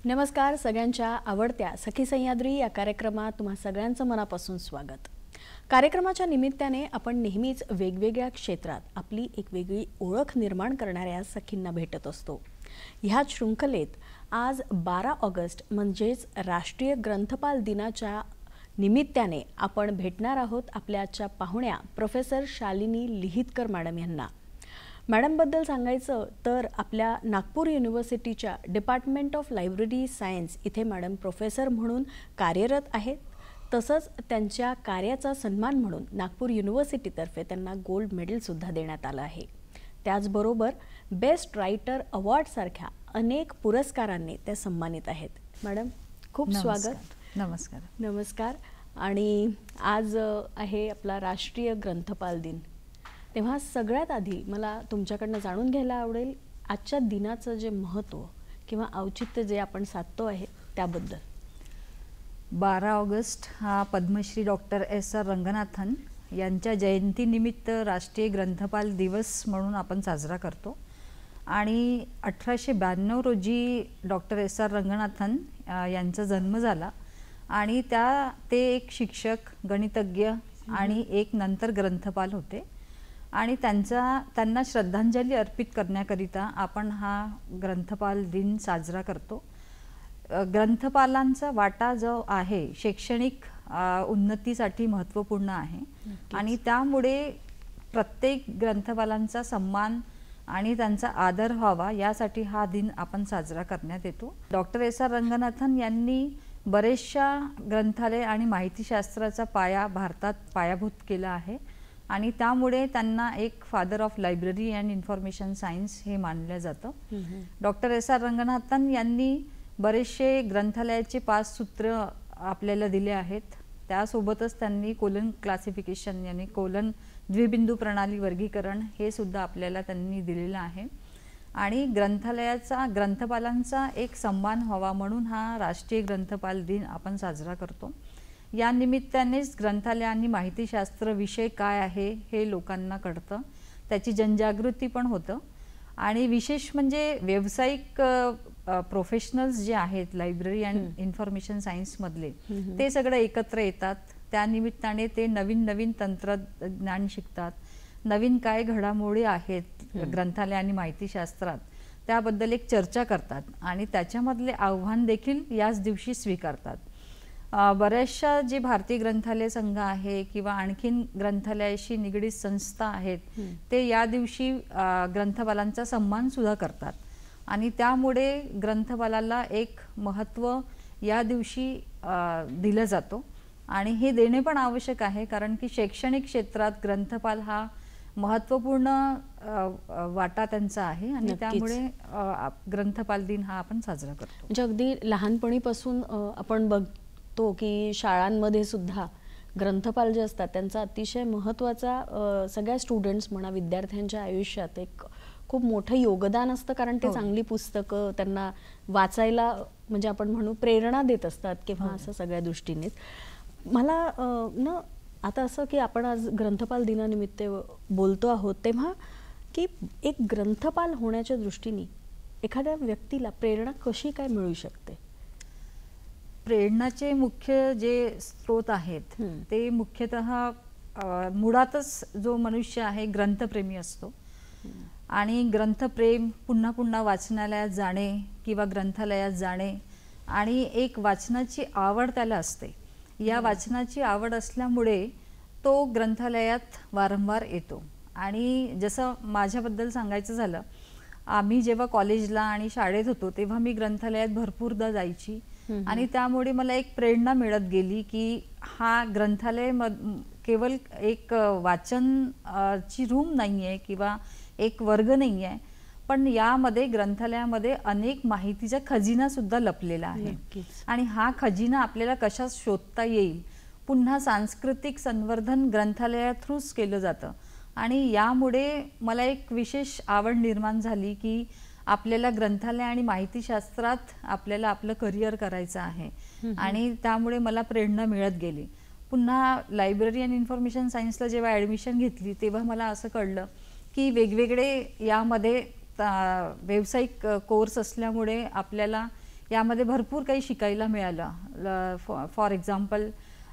नमस्कार, सगळ्यांच्या आवडत्या सखी सह्याद्री या कार्यक्रमात तुम्हा सगळ्यांचं मनापासून स्वागत। कार्यक्रमाच्या निमित्ताने आपण नेहमीच वेगवेगळ्या क्षेत्रात आपली एक वेगळी ओळख निर्माण करणाऱ्या सखींना भेटत असतो। ह्याच शृंखलेत आज 12 ऑगस्ट म्हणजेच राष्ट्रीय ग्रंथपाल दिनाच्या निमित्ताने आपण भेटणार आहोत आपल्या आजच्या पाहुण्या प्रोफेसर शालिनी लिहितकर मॅडम यांना। मॅडमबद्दल सांगायचं तर आपल्या नागपूर युनिव्हर्सिटीच्या डिपार्टमेंट ऑफ लायब्ररी सायन्स इथे मॅडम प्रोफेसर म्हणून कार्यरत आहेत। तसंच त्यांच्या कार्याचा सन्मान म्हणून नागपूर युनिव्हर्सिटीतर्फे त्यांना गोल्ड मेडल सुद्धा देण्यात आलं आहे। त्याचबरोबर बेस्ट रायटर अवॉर्ड सारख्या अनेक पुरस्कारांनी ते सन्मानित आहेत। मॅडम खूप स्वागत। नमस्कार। नमस्कार। आणि आज आहे आपला राष्ट्रीय ग्रंथपाल दिन, तेव्हा सगळ्यात आधी मला तुमच्याकडनं जाणून घ्यायला आवडेल आजच्या दिनाचं जे महत्त्व किंवा औचित्य जे आपण साधतो आहे त्याबद्दल। 12 ऑगस्ट हा पद्मश्री डॉक्टर S.R. रंगनाथन यांच्या जयंतीनिमित्त राष्ट्रीय ग्रंथपाल दिवस म्हणून आपण साजरा करतो। आणि 1892 रोजी डॉक्टर S.R. रंगनाथन यांचा जन्म झाला आणि ते एक शिक्षक, गणितज्ञ आणि एक नंतर ग्रंथपाल होते। आणि त्यांना श्रद्धांजली अर्पित करण्याकरिता आपण हा ग्रंथपाल दिन साजरा करतो। ग्रंथपालांचा वाटा जो आहे शैक्षणिक उन्नतीसाठी महत्त्वपूर्ण आहे आणि त्यामुळे प्रत्येक ग्रंथपालांचा सन्मान आणि त्यांचा आदर व्हावा यासाठी हा दिन आपण साजरा करण्यात येतो। Doctor S.R. रंगनाथन यांनी बरेचशा ग्रंथालय आणि माहितीशास्त्राचा पाया भारतात पायाभूत केला आहे आणि त्यामुळे त्यांना एक father of library and information science हे मानलं जातं। Doctor S.R. रंगनाथन यांनी बरेचसे ग्रंथालयाचे 5 सूत्र आपल्याला दिले आहेत। त्यासोबतच त्यांनी कोलन क्लासिफिकेशन यानी कोलन द्विबिंदू प्रणाली वर्गीकरण हे सुद्धा आपल्याला त्यांनी दिलेलं आहे। आणि ग्रंथपालांचा एक सन्मान व्हावा म्हणून हा राष्ट्रीय ग्रंथपाल दिन आपण साजरा करतो। या निमित्तानेच ग्रंथालय आणि माहितीशास्त्र विषय काय आहे हे लोकांना कळतं, त्याची जनजागृती पण होतं। आणि विशेष म्हणजे व्यावसायिक प्रोफेशनल्स जे आहेत लायब्ररी अँड इन्फॉर्मेशन सायन्स मधले ते सगळे एकत्र येतात। त्या निमित्ताने ते नवीन नवीन तंत्रज्ञान शिकतात, नवीन काय घडामोडी आहेत ग्रंथालय आणि माहितीशास्त्रात त्याबद्दल एक चर्चा करतात आणि त्याच्यामधले आव्हान देखील याच दिवशी स्वीकारतात। बऱ्याचशा जे भारतीय ग्रंथालय संघ आहे किंवा आणखीन ग्रंथालयाशी निगडीत संस्था आहेत ते या दिवशी ग्रंथपालांचा सन्मान सुद्धा करतात आणि त्यामुळे ग्रंथपालाला एक महत्त्व या दिवशी दिलं जातो आणि हे देणे पण आवश्यक आहे कारण की शैक्षणिक क्षेत्रात ग्रंथपाल हा महत्त्वपूर्ण वाटा त्यांचा आहे आणि त्यामुळे ग्रंथपाल दिन हा आपण साजरा करतो। म्हणजे अगदी लहानपणीपासून आपण बघतो की शाळांमध्ये सुद्धा ग्रंथपाल जे असतात त्यांचा अतिशय महत्त्वाचा सगळ्या स्टुडंट्स म्हणा विद्यार्थ्यांच्या आयुष्यात एक खूप मोठं योगदान असतं कारण ते चांगली पुस्तकं त्यांना वाचायला म्हणजे आपण म्हणू प्रेरणा देत असतात किंवा असं सगळ्या दृष्टीने। मला आता असं की आपण आज ग्रंथपाल दिनानिमित्त बोलतो आहोत तेव्हा की एक ग्रंथपाल होण्याच्या दृष्टीने एखाद्या व्यक्तीला प्रेरणा कशी काय मिळू शकते? प्रेरणाचे मुख्य जे स्रोत आहेत ते मुख्यतः मुळातच जो मनुष्य आहे ग्रंथप्रेमी असतो आणि ग्रंथप्रेम, पुन्हा पुन्हा वाचनालयात जाणे किंवा ग्रंथालयात जाणे आणि एक वाचनाची आवड त्याला असते। या वाचनाची आवड असल्यामुळे तो ग्रंथालयात वारंवार येतो। आणि जसं माझ्याबद्दल सांगायचं झालं, आम्ही जेव्हा कॉलेजला आणि शाळेत होतो तेव्हा मी ग्रंथालयात भरपूरदा जायची आणि त्यामुळे मला एक प्रेरणा मिळत गेली की हा ग्रंथालय केवळ एक वाचन ची रूम नाहीये किंवा एक वर्ग नाहीये, पण यामध्ये ग्रंथालयामध्ये अनेक माहितीचा खजिना सुद्धा लपलेला आहे आणि हा खजिना आपल्याला कशा शोधता येईल, पुन्हा सांस्कृतिक संवर्धन ग्रंथालया थ्रूच केलं जातं आणि यामुळे मला एक विशेष आवड निर्माण झाली की आपल्याला ग्रंथालय आणि माहितीशास्त्रात आपल्याला आपलं करिअर करायचं आहे आणि त्यामुळे मला प्रेरणा मिळत गेली। पुन्हा लायब्ररी अँड इन्फॉर्मेशन सायन्सला जेव्हा ॲडमिशन घेतली तेव्हा मला असं कळलं की वेगवेगळे यामध्ये व्यावसायिक कोर्स असल्यामुळे आपल्याला यामध्ये भरपूर काही शिकायला मिळालं. फॉर एक्झाम्पल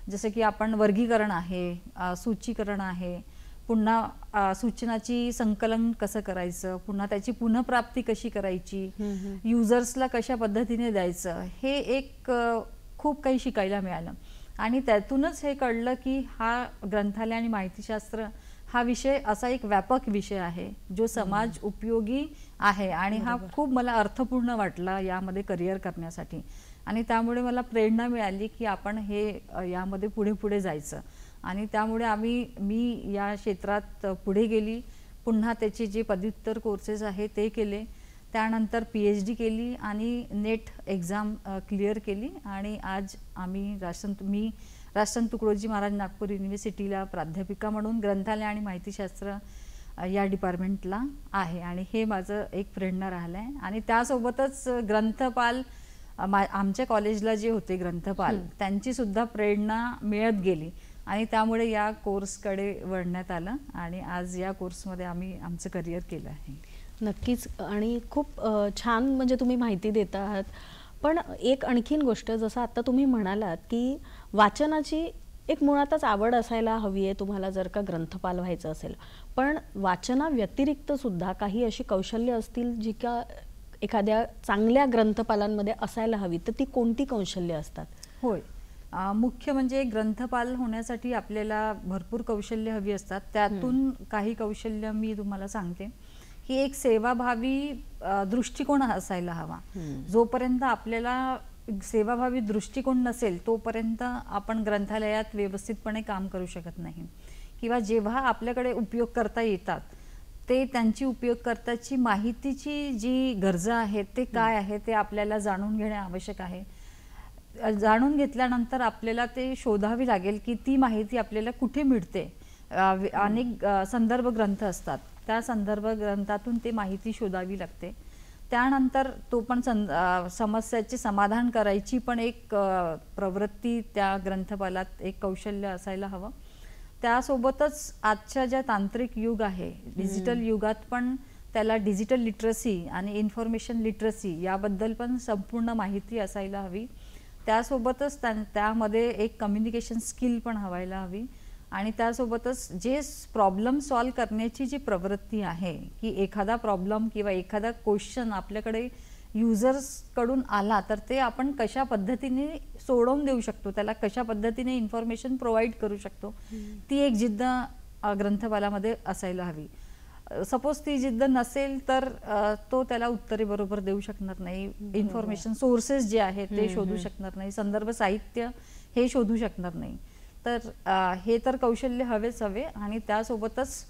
जसं की आपण वर्गीकरण आहे, सूचीकरण आहे, पुन्हा सूचनाची संकलन कसं करायचं, पुन्हा त्याची पुनःप्राप्ती कशी करायची, युजर्सला कशा पद्धतीने द्यायचं, हे एक खूप काही शिकायला मिळालं. आणि त्यातूनच हे कळलं की हा ग्रंथालय आणि माहितीशास्त्र हा विषय असा एक व्यापक विषय आहे जो समाज उपयोगी आहे आणि हा खूप मला अर्थपूर्ण वाटला यामध्ये करिअर करण्यासाठी. आणि त्यामुळे मला प्रेरणा मिळाली की आपण हे यामध्ये पुढे पुढे जायचं. आणि त्यामुळे मी या क्षेत्रात पुढे गेली. पुन्हा त्याचे जे पदव्युत्तर कोर्सेस आहे ते केले, त्यानंतर PhD केली आणि नेट एक्झाम क्लिअर केली. आणि आज मी राजसंत तुकडोजी महाराज नागपूर युनिव्हर्सिटीला प्राध्यापिका म्हणून ग्रंथालय आणि माहितीशास्त्र या डिपार्टमेंटला आहे. आणि हे माझं एक प्रेरणा राहिलं आहे. आणि त्यासोबतच ग्रंथपाल आमच्या कॉलेजला जे होते ग्रंथपाल त्यांची सुद्धा प्रेरणा मिळत गेली आणि त्यामुळे या कोर्सकडे वळण्यात आलं आणि आज या कोर्समध्ये आम्ही आमचं करिअर केलं आहे. नक्कीच. आणि खूप छान म्हणजे तुम्ही माहिती देत आहात. पण एक आणखीन गोष्ट, जसं आता तुम्ही म्हणालात की वाचनाची एक मुळातच आवड असायला हवी आहे तुम्हाला जर का ग्रंथपाल व्हायचं असेल. पण वाचना व्यतिरिक्त सुद्धा काही अशी कौशल्य असतील जी का एखाद्या चांगल्या ग्रंथपालांमध्ये असायला हवी, तर ती कोणती कौशल्य असतात? होय, मुख्य म्हणजे ग्रंथपाल होण्यासाठी आपल्याला भरपूर कौशल्य हवी असतात. त्यातून काही कौशल्य मी तुम्हाला सांगते की एक सेवाभावी दृष्टिकोन असायला हवा. जोपर्यंत आपल्याला सेवाभावी दृष्टिकोन नसेल तोपर्यंत आपण ग्रंथालयात व्यवस्थितपणे काम करू शकत नाही. किंवा जेव्हा आपल्याकडे उपयोग करता येतात ते त्यांची उपयोगकर्त्याची माहितीची जी गरजा आहे ते काय आहे ते आपल्याला जाणून घेणे आवश्यक आहे. जाणून घेतल्यानंतर आपल्याला ते शोधावी लागेल की ती माहिती आपल्याला कुठे मिळते. अनेक संदर्भ ग्रंथ असतात, त्या संदर्भ ग्रंथातून ते माहिती शोधावी लागते. त्यानंतर तो पण समस्याचे समाधान करायची पण एक प्रवृत्ती त्या ग्रंथपालात एक कौशल्य असायला हवं. त्यासोबतच आजच्या ज्या तांत्रिक युग आहे डिजिटल युगात पण त्याला डिजिटल लिटरसी आणि इन्फॉर्मेशन लिटरसी याबद्दल पण संपूर्ण माहिती असायला हवी. त्यासोबतच त्यामध्ये एक कम्युनिकेशन स्किल पण हवायला हवी. आणि त्यासोबतच जे प्रॉब्लेम सॉल्व करण्याची जी प्रवृत्ती आहे की एखादा प्रॉब्लेम किंवा एखादा क्वेश्चन आपल्याकडे युजर्सकडून आला तर ते आपण कशा पद्धतीने सोडवून देऊ शकतो, त्याला कशा पद्धतीने इन्फॉर्मेशन प्रोव्हाइड करू शकतो, ती एक जिद्द ग्रंथपालामध्ये असायला हवी. सपोज ती जिद्द नसेल तर तो त्याला उत्तरे बरोबर देऊ शकणार नाही, इन्फॉर्मेशन सोर्सेस जे आहेत ते शोधू शकणार नाही, संदर्भ साहित्य हे शोधू शकणार नाही. तर हे तर कौशल्य हवेच हवे. आणि त्यासोबतच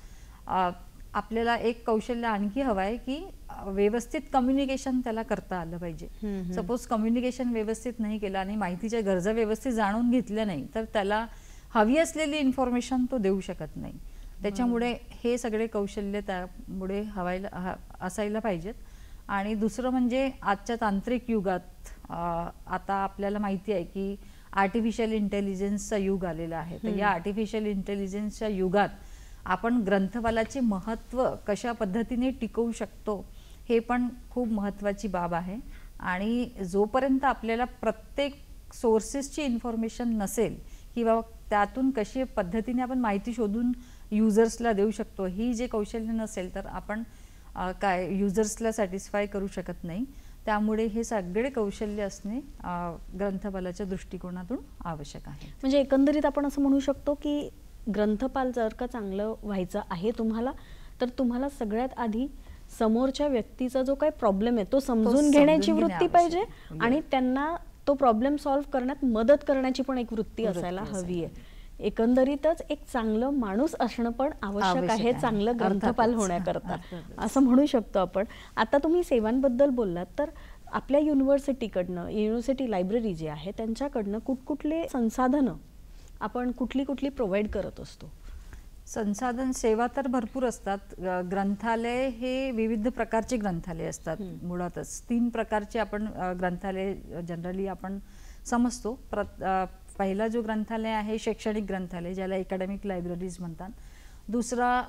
आपल्याला एक कौशल्य आणखी हवं आहे की व्यवस्थित कम्युनिकेशन त्याला करता आलं पाहिजे. सपोज कम्युनिकेशन व्यवस्थित नाही केलं आणि माहितीच्या गरजा व्यवस्थित जाणून घेतल्या नाही तर त्याला हवी असलेली इन्फॉर्मेशन तो देऊ शकत नाही. त्याच्यामुळे हे सगळे कौशल्य त्यामुळे असायला पाहिजेत. आणि दुसरं म्हणजे आजच्या तांत्रिक युगात आता आपल्याला माहिती आहे की आर्टिफिशियल इंटेलिजन्सचा युग आलेला आहे. तर या आर्टिफिशियल इंटेलिजन्सच्या युगात आपण ग्रंथपालाचे महत्त्व कशा पद्धतीने टिकवू शकतो हे पण खूप महत्त्वाची बाब आहे. आणि जोपर्यंत आपल्याला प्रत्येक सोर्सेसची इन्फॉर्मेशन नसेल किंवा त्यातून कशी पद्धतीने आपण माहिती शोधून युजर्सला देऊ शकतो ही जे कौशल्य नसेल तर आपण काय युजर्सला सॅटिस्फाय करू शकत नाही. त्यामुळे हे सगळे कौशल्य असणे ग्रंथपालाच्या दृष्टिकोनातून आवश्यक आहे. म्हणजे एकंदरीत आपण असं म्हणू शकतो की ग्रंथपाल जर का चांगलं व्हायचं आहे तुम्हाला तर तुम्हाला सगळ्यात आधी समोरच्या व्यक्तीचा जो काही प्रॉब्लेम आहे तो समजून घेण्याची वृत्ती पाहिजे आणि त्यांना तो प्रॉब्लेम सॉल्व्ह करण्यात मदत करण्याची पण एक वृत्ती असायला हवी आहे. एकंदरीतच एक चांगलं माणूस असणं पण आवश्यक आहे चांगलं ग्रंथपाल होण्याकरता असं म्हणू शकतो आपण. आता तुम्ही सेवांबद्दल बोललात तर आपल्या युनिव्हर्सिटी लायब्ररी जी आहे त्यांच्याकडनं कुठकुठले संसाधनं आपण कुठली प्रोव्हाइड करत असतो? संसाधन सेवा तर भरपूर असतात. ग्रंथालय हे विविध प्रकारचे ग्रंथालय असतात. मुळातच 3 प्रकारचे आपण ग्रंथालय जनरली आपण समजतो. पहिला जो ग्रंथालय आहे शैक्षणिक ग्रंथालय ज्याला अकॅडमिक लायब्ररीज म्हणतात. दुसरा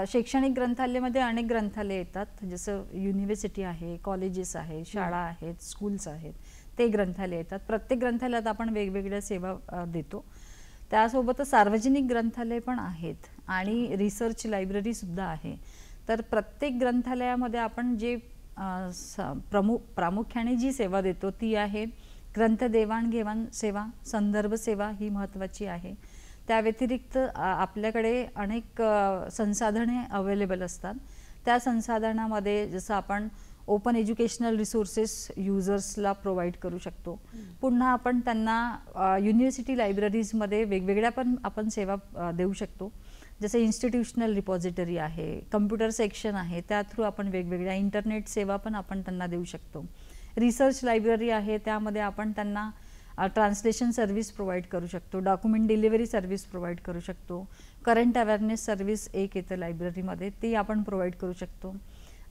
शैक्षणिक ग्रंथालयामध्ये अनेक ग्रंथालय येतात, जसं युनिव्हर्सिटी आहे, कॉलेजेस आहेत, शाळा आहेत, स्कूल्स आहेत, ते ग्रंथालय येतात. प्रत्येक ग्रंथालयात आपण वेगवेगळ्या सेवा देतो. त्यासोबतच सार्वजनिक ग्रंथालय पण आहेत आणि रिसर्च लायब्ररी सुद्धा आहे. तर प्रत्येक ग्रंथालयामध्ये आपण जे प्रामुख्याने जी सेवा देतो ती आहे ग्रंथ देवाणघेवाण सेवा, संदर्भ सेवा ही महत्त्वाची आहे. त्या व्यतिरिक्त आपल्याकडे अनेक संसाधने अवेलेबल असतात. त्या संसाधनामध्ये जसं आपण ओपन एज्युकेशनल रिसोर्सेस युजर्सला प्रोव्हाइड करू शकतो. पुन्हा आपण त्यांना युनिव्हर्सिटी लायब्ररीजमध्ये वेगवेगळ्या पण आपण सेवा देऊ शकतो. जसे इन्स्टिट्यूशनल रिपॉझिटरी आहे, कम्प्युटर सेक्शन आहे, त्या थ्रू आपण वेगवेगळ्या इंटरनेट सेवा पण आपण त्यांना देऊ शकतो. रिसर्च लायब्ररी आहे, त्यामध्ये आपण त्यांना ट्रान्सलेशन सर्व्हिस प्रोव्हाइड करू शकतो, डॉक्युमेंट डिलिव्हरी सर्व्हिस प्रोव्हाइड करू शकतो. करंट अवेअरनेस सर्व्हिस एक येतं लायब्ररीमध्ये, ती आपण प्रोव्हाइड करू शकतो.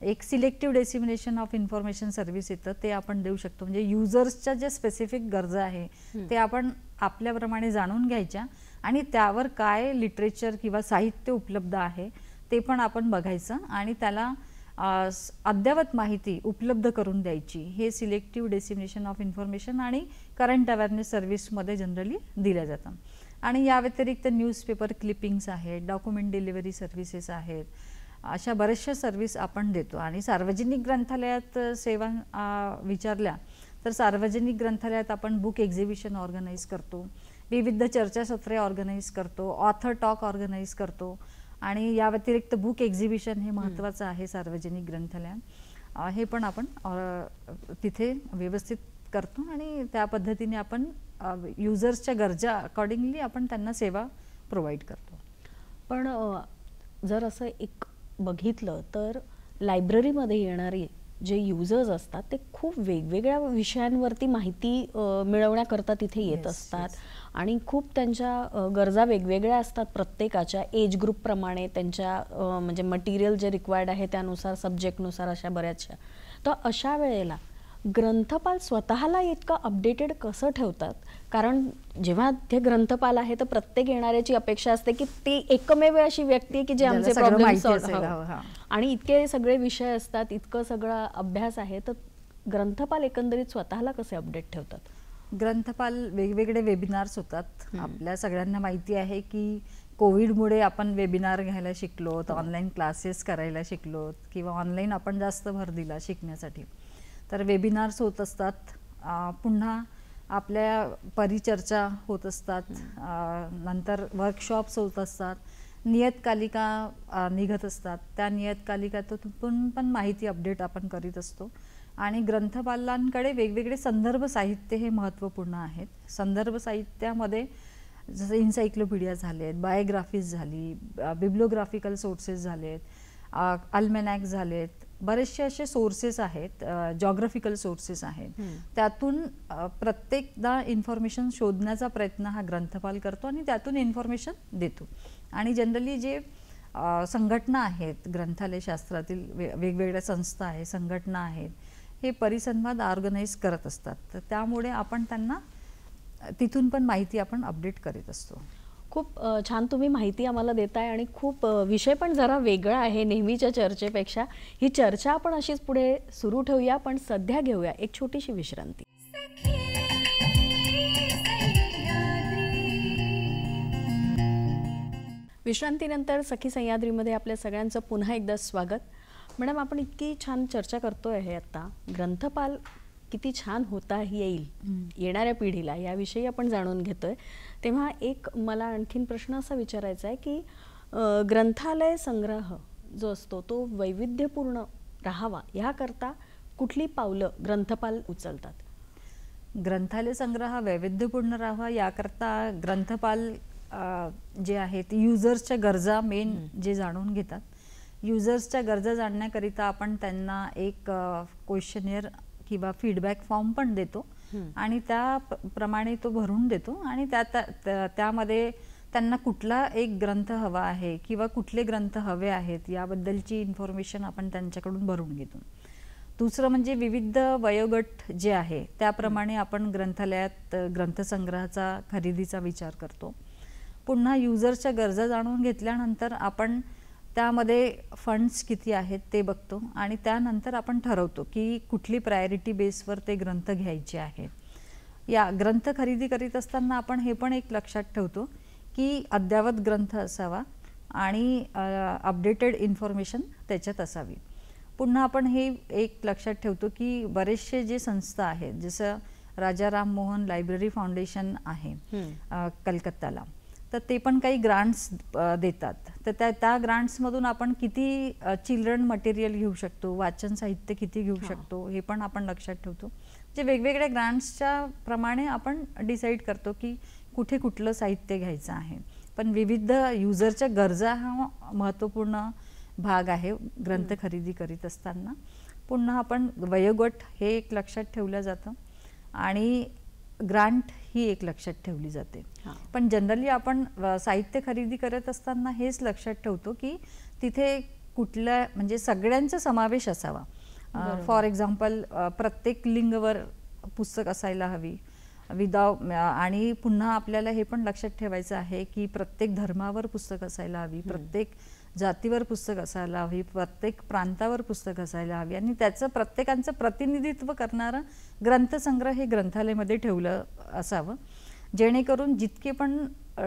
एक selective dissemination of information service येतं, ते आपण देऊ शकतो. म्हणजे युजर्सच्या ज्या स्पेसिफिक गरजा आहे ते आपण आपल्याप्रमाणे जाणून घ्यायच्या आणि त्यावर काय लिटरेचर किंवा साहित्य उपलब्ध आहे ते पण आपण बघायचं आणि त्याला अद्ययावत माहिती उपलब्ध करून द्यायची. हे सिलेक्टिव्ह डिसेमिनेशन ऑफ इन्फॉर्मेशन आणि करंट अवेअरनेस सर्व्हिसमध्ये जनरली दिल्या जातं. आणि या व्यतिरिक्त न्यूजपेपर क्लिपिंग्स आहेत, डॉक्युमेंट डिलिव्हरी सर्व्हिसेस आहेत, अशा बऱ्याचशा सर्व्हिस आपण देतो. आणि सार्वजनिक ग्रंथालयात सेवा विचारल्या तर सार्वजनिक ग्रंथालयात आपण बुक एक्झिबिशन ऑर्गनाईज करतो, विविध चर्चासत्रे ऑर्गनाईज करतो, ऑथर टॉक ऑर्गनाईज करतो. आणि या व्यतिरिक्त बुक एक्झिबिशन हे महत्त्वाचं आहे सार्वजनिक ग्रंथालयात. हे पण आपण तिथे व्यवस्थित करतो आणि त्या पद्धतीने आपण युजर्सच्या गरजा अकॉर्डिंगली आपण त्यांना सेवा प्रोव्हाइड करतो. पण जर असं एक बघितलं तर लायब्ररीमध्ये येणारे जे युजर्स असतात ते खूप वेगवेगळ्या विषयांवरती माहिती मिळवण्याकरता तिथे येत असतात आणि खूप त्यांच्या गरजा वेगवेगळ्या असतात. प्रत्येकाच्या एज ग्रुपप्रमाणे त्यांच्या म्हणजे मटेरियल जे रिक्वायर्ड आहे त्यानुसार, सब्जेक्टनुसार अशा बऱ्याचशा. तर अशा वेळेला ग्रंथपाल स्वतःला इतकं अपडेटेड कसं ठेवतात? कारण जेव्हा ते ग्रंथपाल आहे तर प्रत्येक येणाऱ्याची अपेक्षा असते की ती एकमेव अशी व्यक्ती आहे की जे आमचे प्रॉब्लेम सॉल्व्ह, आणि इतके सगळे विषय असतात, इतकं सगळं अभ्यास आहे, तर ग्रंथपाल एकंदरीत स्वतःला कसे अपडेट ठेवतात? ग्रंथपाल वेगवेगळे वेबिनार्स होतात. आपल्या सगळ्यांना माहिती आहे की कोविडमुळे आपण वेबिनार घ्यायला शिकलो, ऑनलाईन क्लासेस करायला शिकलो किंवा ऑनलाईन आपण जास्त भर दिला शिकण्यासाठी. तर वेबिनार्स होत असतात. पुन्हा आपल्या परिचर्चा होत असतात. नंतर वर्कशॉप्स होत असतात. नियतकालिका निघत असतात. त्या नियतकालिकातून पण माहिती अपडेट आपण करीत असतो. आणि ग्रंथपालांकडे वेगवेगळे संदर्भ साहित्य हे महत्त्वपूर्ण आहेत. संदर्भ साहित्यामध्ये जसं इन्सायक्लोपीडिया झालेत, बायोग्राफीज झाली, बिब्लिओग्राफिकल सोर्सेस झालेत, अल्मेनॅक झालेत, बरेचसे असे सोर्सेस आहेत, जॉग्राफिकल सोर्सेस आहेत. त्यातून प्रत्येकदा इन्फॉर्मेशन शोधण्याचा प्रयत्न हा ग्रंथपाल करतो आणि त्यातून इन्फॉर्मेशन देतो. आणि जनरली जे संघटना आहेत, ग्रंथालय शास्त्रातील वेगवेगळ्या संस्था आहेत, संघटना आहेत, हे परिसंवाद ऑर्गनाईज करत असतात. तर त्यामुळे आपण त्यांना तिथून पण माहिती आपण अपडेट करीत असतो. खूप छान तुम्ही माहिती आम्हाला देताय आणि खूप विषय पण जरा वेगळा आहे नेहमीच्या चर्चेपेक्षा. ही चर्चा आपण अशीच पुढे सुरू ठेवूया, पण सध्या घेऊया एक छोटीशी विश्रांती. विश्रांतीनंतर सखी सह्याद्रीमध्ये आपल्या सगळ्यांचं पुन्हा एकदा स्वागत. मॅडम, आपण इतकी छान चर्चा करतोय आहे आता, ग्रंथपाल किती छान होता येईल येणाऱ्या पिढीला, याविषयी आपण जाणून घेतोय. तेव्हा एक मला आणखीन प्रश्न असा विचारायचा आहे की ग्रंथालय संग्रह जो असतो तो वैविध्यपूर्ण राहावा याकरता कुठली पावलं ग्रंथपाल उचलतात? ग्रंथालय संग्रह वैविध्यपूर्ण राहावा याकरता ग्रंथपाल जे आहेत युजर्सच्या गरजा मेन जे जाणून घेतात. युजर्सच्या गरजा जाणण्याकरिता आपण त्यांना एक क्वेश्चनियर किंवा फीडबॅक फॉर्म पण देतो आणि त्याप्रमाणे तो भरून देतो. आणि त्यामध्ये त्यांना कुठला एक ग्रंथ हवा आहे किंवा कुठले ग्रंथ हवे आहेत याबद्दलची इन्फॉर्मेशन आपण त्यांच्याकडून भरून घेतो. दुसरं म्हणजे विविध वयोगट जे आहे त्याप्रमाणे आपण ग्रंथालयात ग्रंथसंग्रहाचा खरेदीचा विचार करतो. पुन्हा युजर्सच्या गरजा जाणून घेतल्यानंतर आपण त्यामध्ये फंड्स किती आहेत ते बघतो आणि त्यानंतर आपण ठरवतो की कुठली प्रायोरिटी बेसवर ते ग्रंथ घ्यायचे आहेत. या ग्रंथ खरेदी करीत असताना आपण हे पण एक लक्षात ठेवतो की अद्ययावत ग्रंथ असावा आणि अपडेटेड इन्फॉर्मेशन त्याच्यात असावी. पुन्हा आपण हे एक लक्षात ठेवतो की बरेचसे जे संस्था आहेत, जसं राजा राम मोहन लायब्ररी फाउंडेशन आहे कलकत्ताला, तर ते पण काही ग्रांट्स देतात. तर त्या ग्रांट्समधून आपण किती चिल्ड्रन मटेरियल घेऊ शकतो, वाचन साहित्य किती घेऊ शकतो, हे पण आपण लक्षात ठेवतो. जे वेगवेगळ्या ग्रांट्सच्या प्रमाणे आपण डिसाईड करतो की कुठे कुठलं साहित्य घ्यायचं आहे. पण विविध युजरच्या गरजा हा महत्त्वपूर्ण भाग आहे ग्रंथ खरेदी करीत असताना. पुन्हा आपण वयोगट हे एक लक्षात ठेवलं जातं आणि ग्रांट ही एक लक्षात ठेवली जाते. पण जनरली आपण साहित्य खरेदी करत असताना हेच लक्षात ठेवतो की तिथे कुठल्या म्हणजे सगळ्यांचा समावेश असावा. फॉर एक्झाम्पल प्रत्येक लिंगवर पुस्तक असायला हवी आणि पुन्हा आपल्याला हे पण लक्षात ठेवायचं आहे की प्रत्येक धर्मावर पुस्तक असायला हवी, प्रत्येक जातीवर पुस्तक असायला हवी, प्रत्येक प्रांतावर पुस्तक असायला हवी आणि त्याचं प्रत्येकांचं प्रतिनिधित्व करणारं ग्रंथसंग्रह हे ग्रंथालयामध्ये ठेवलं असावं, जेणेकरून जितके पण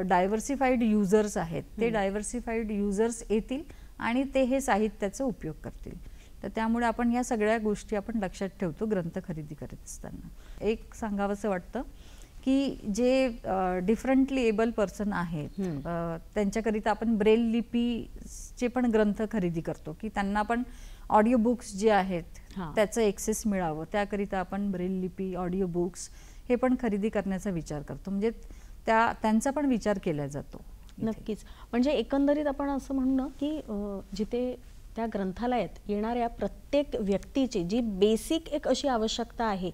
डायव्हर्सिफाईड युजर्स आहेत ते डायव्हर्सिफाईड युजर्स येतील आणि ते हे साहित्याचा उपयोग करतील. तर त्यामुळे आपण या सगळ्या गोष्टी आपण लक्षात ठेवतो ग्रंथ खरेदी करत असताना. एक सांगावंसं वाटतं की जे डिफरंटली एबल पर्सन आहेत त्यांच्याकरिता आपण ब्रेल लिपीचे पण ग्रंथ खरेदी करतो की त्यांना पण ऑडिओ बुक्स जे आहेत त्याचं एक्सेस मिळावं, त्याकरिता आपण ब्रेल लिपी, ऑडिओ बुक्स हे पण खरेदी करण्याचा विचार करतो. म्हणजे त्यांचा पण विचार केला जातो. नक्कीच. म्हणजे एकंदरीत आपण असं म्हणणं की जिथे त्या ग्रंथालयात येणाऱ्या प्रत्येक व्यक्तीची जी बेसिक एक अशी आवश्यकता आहे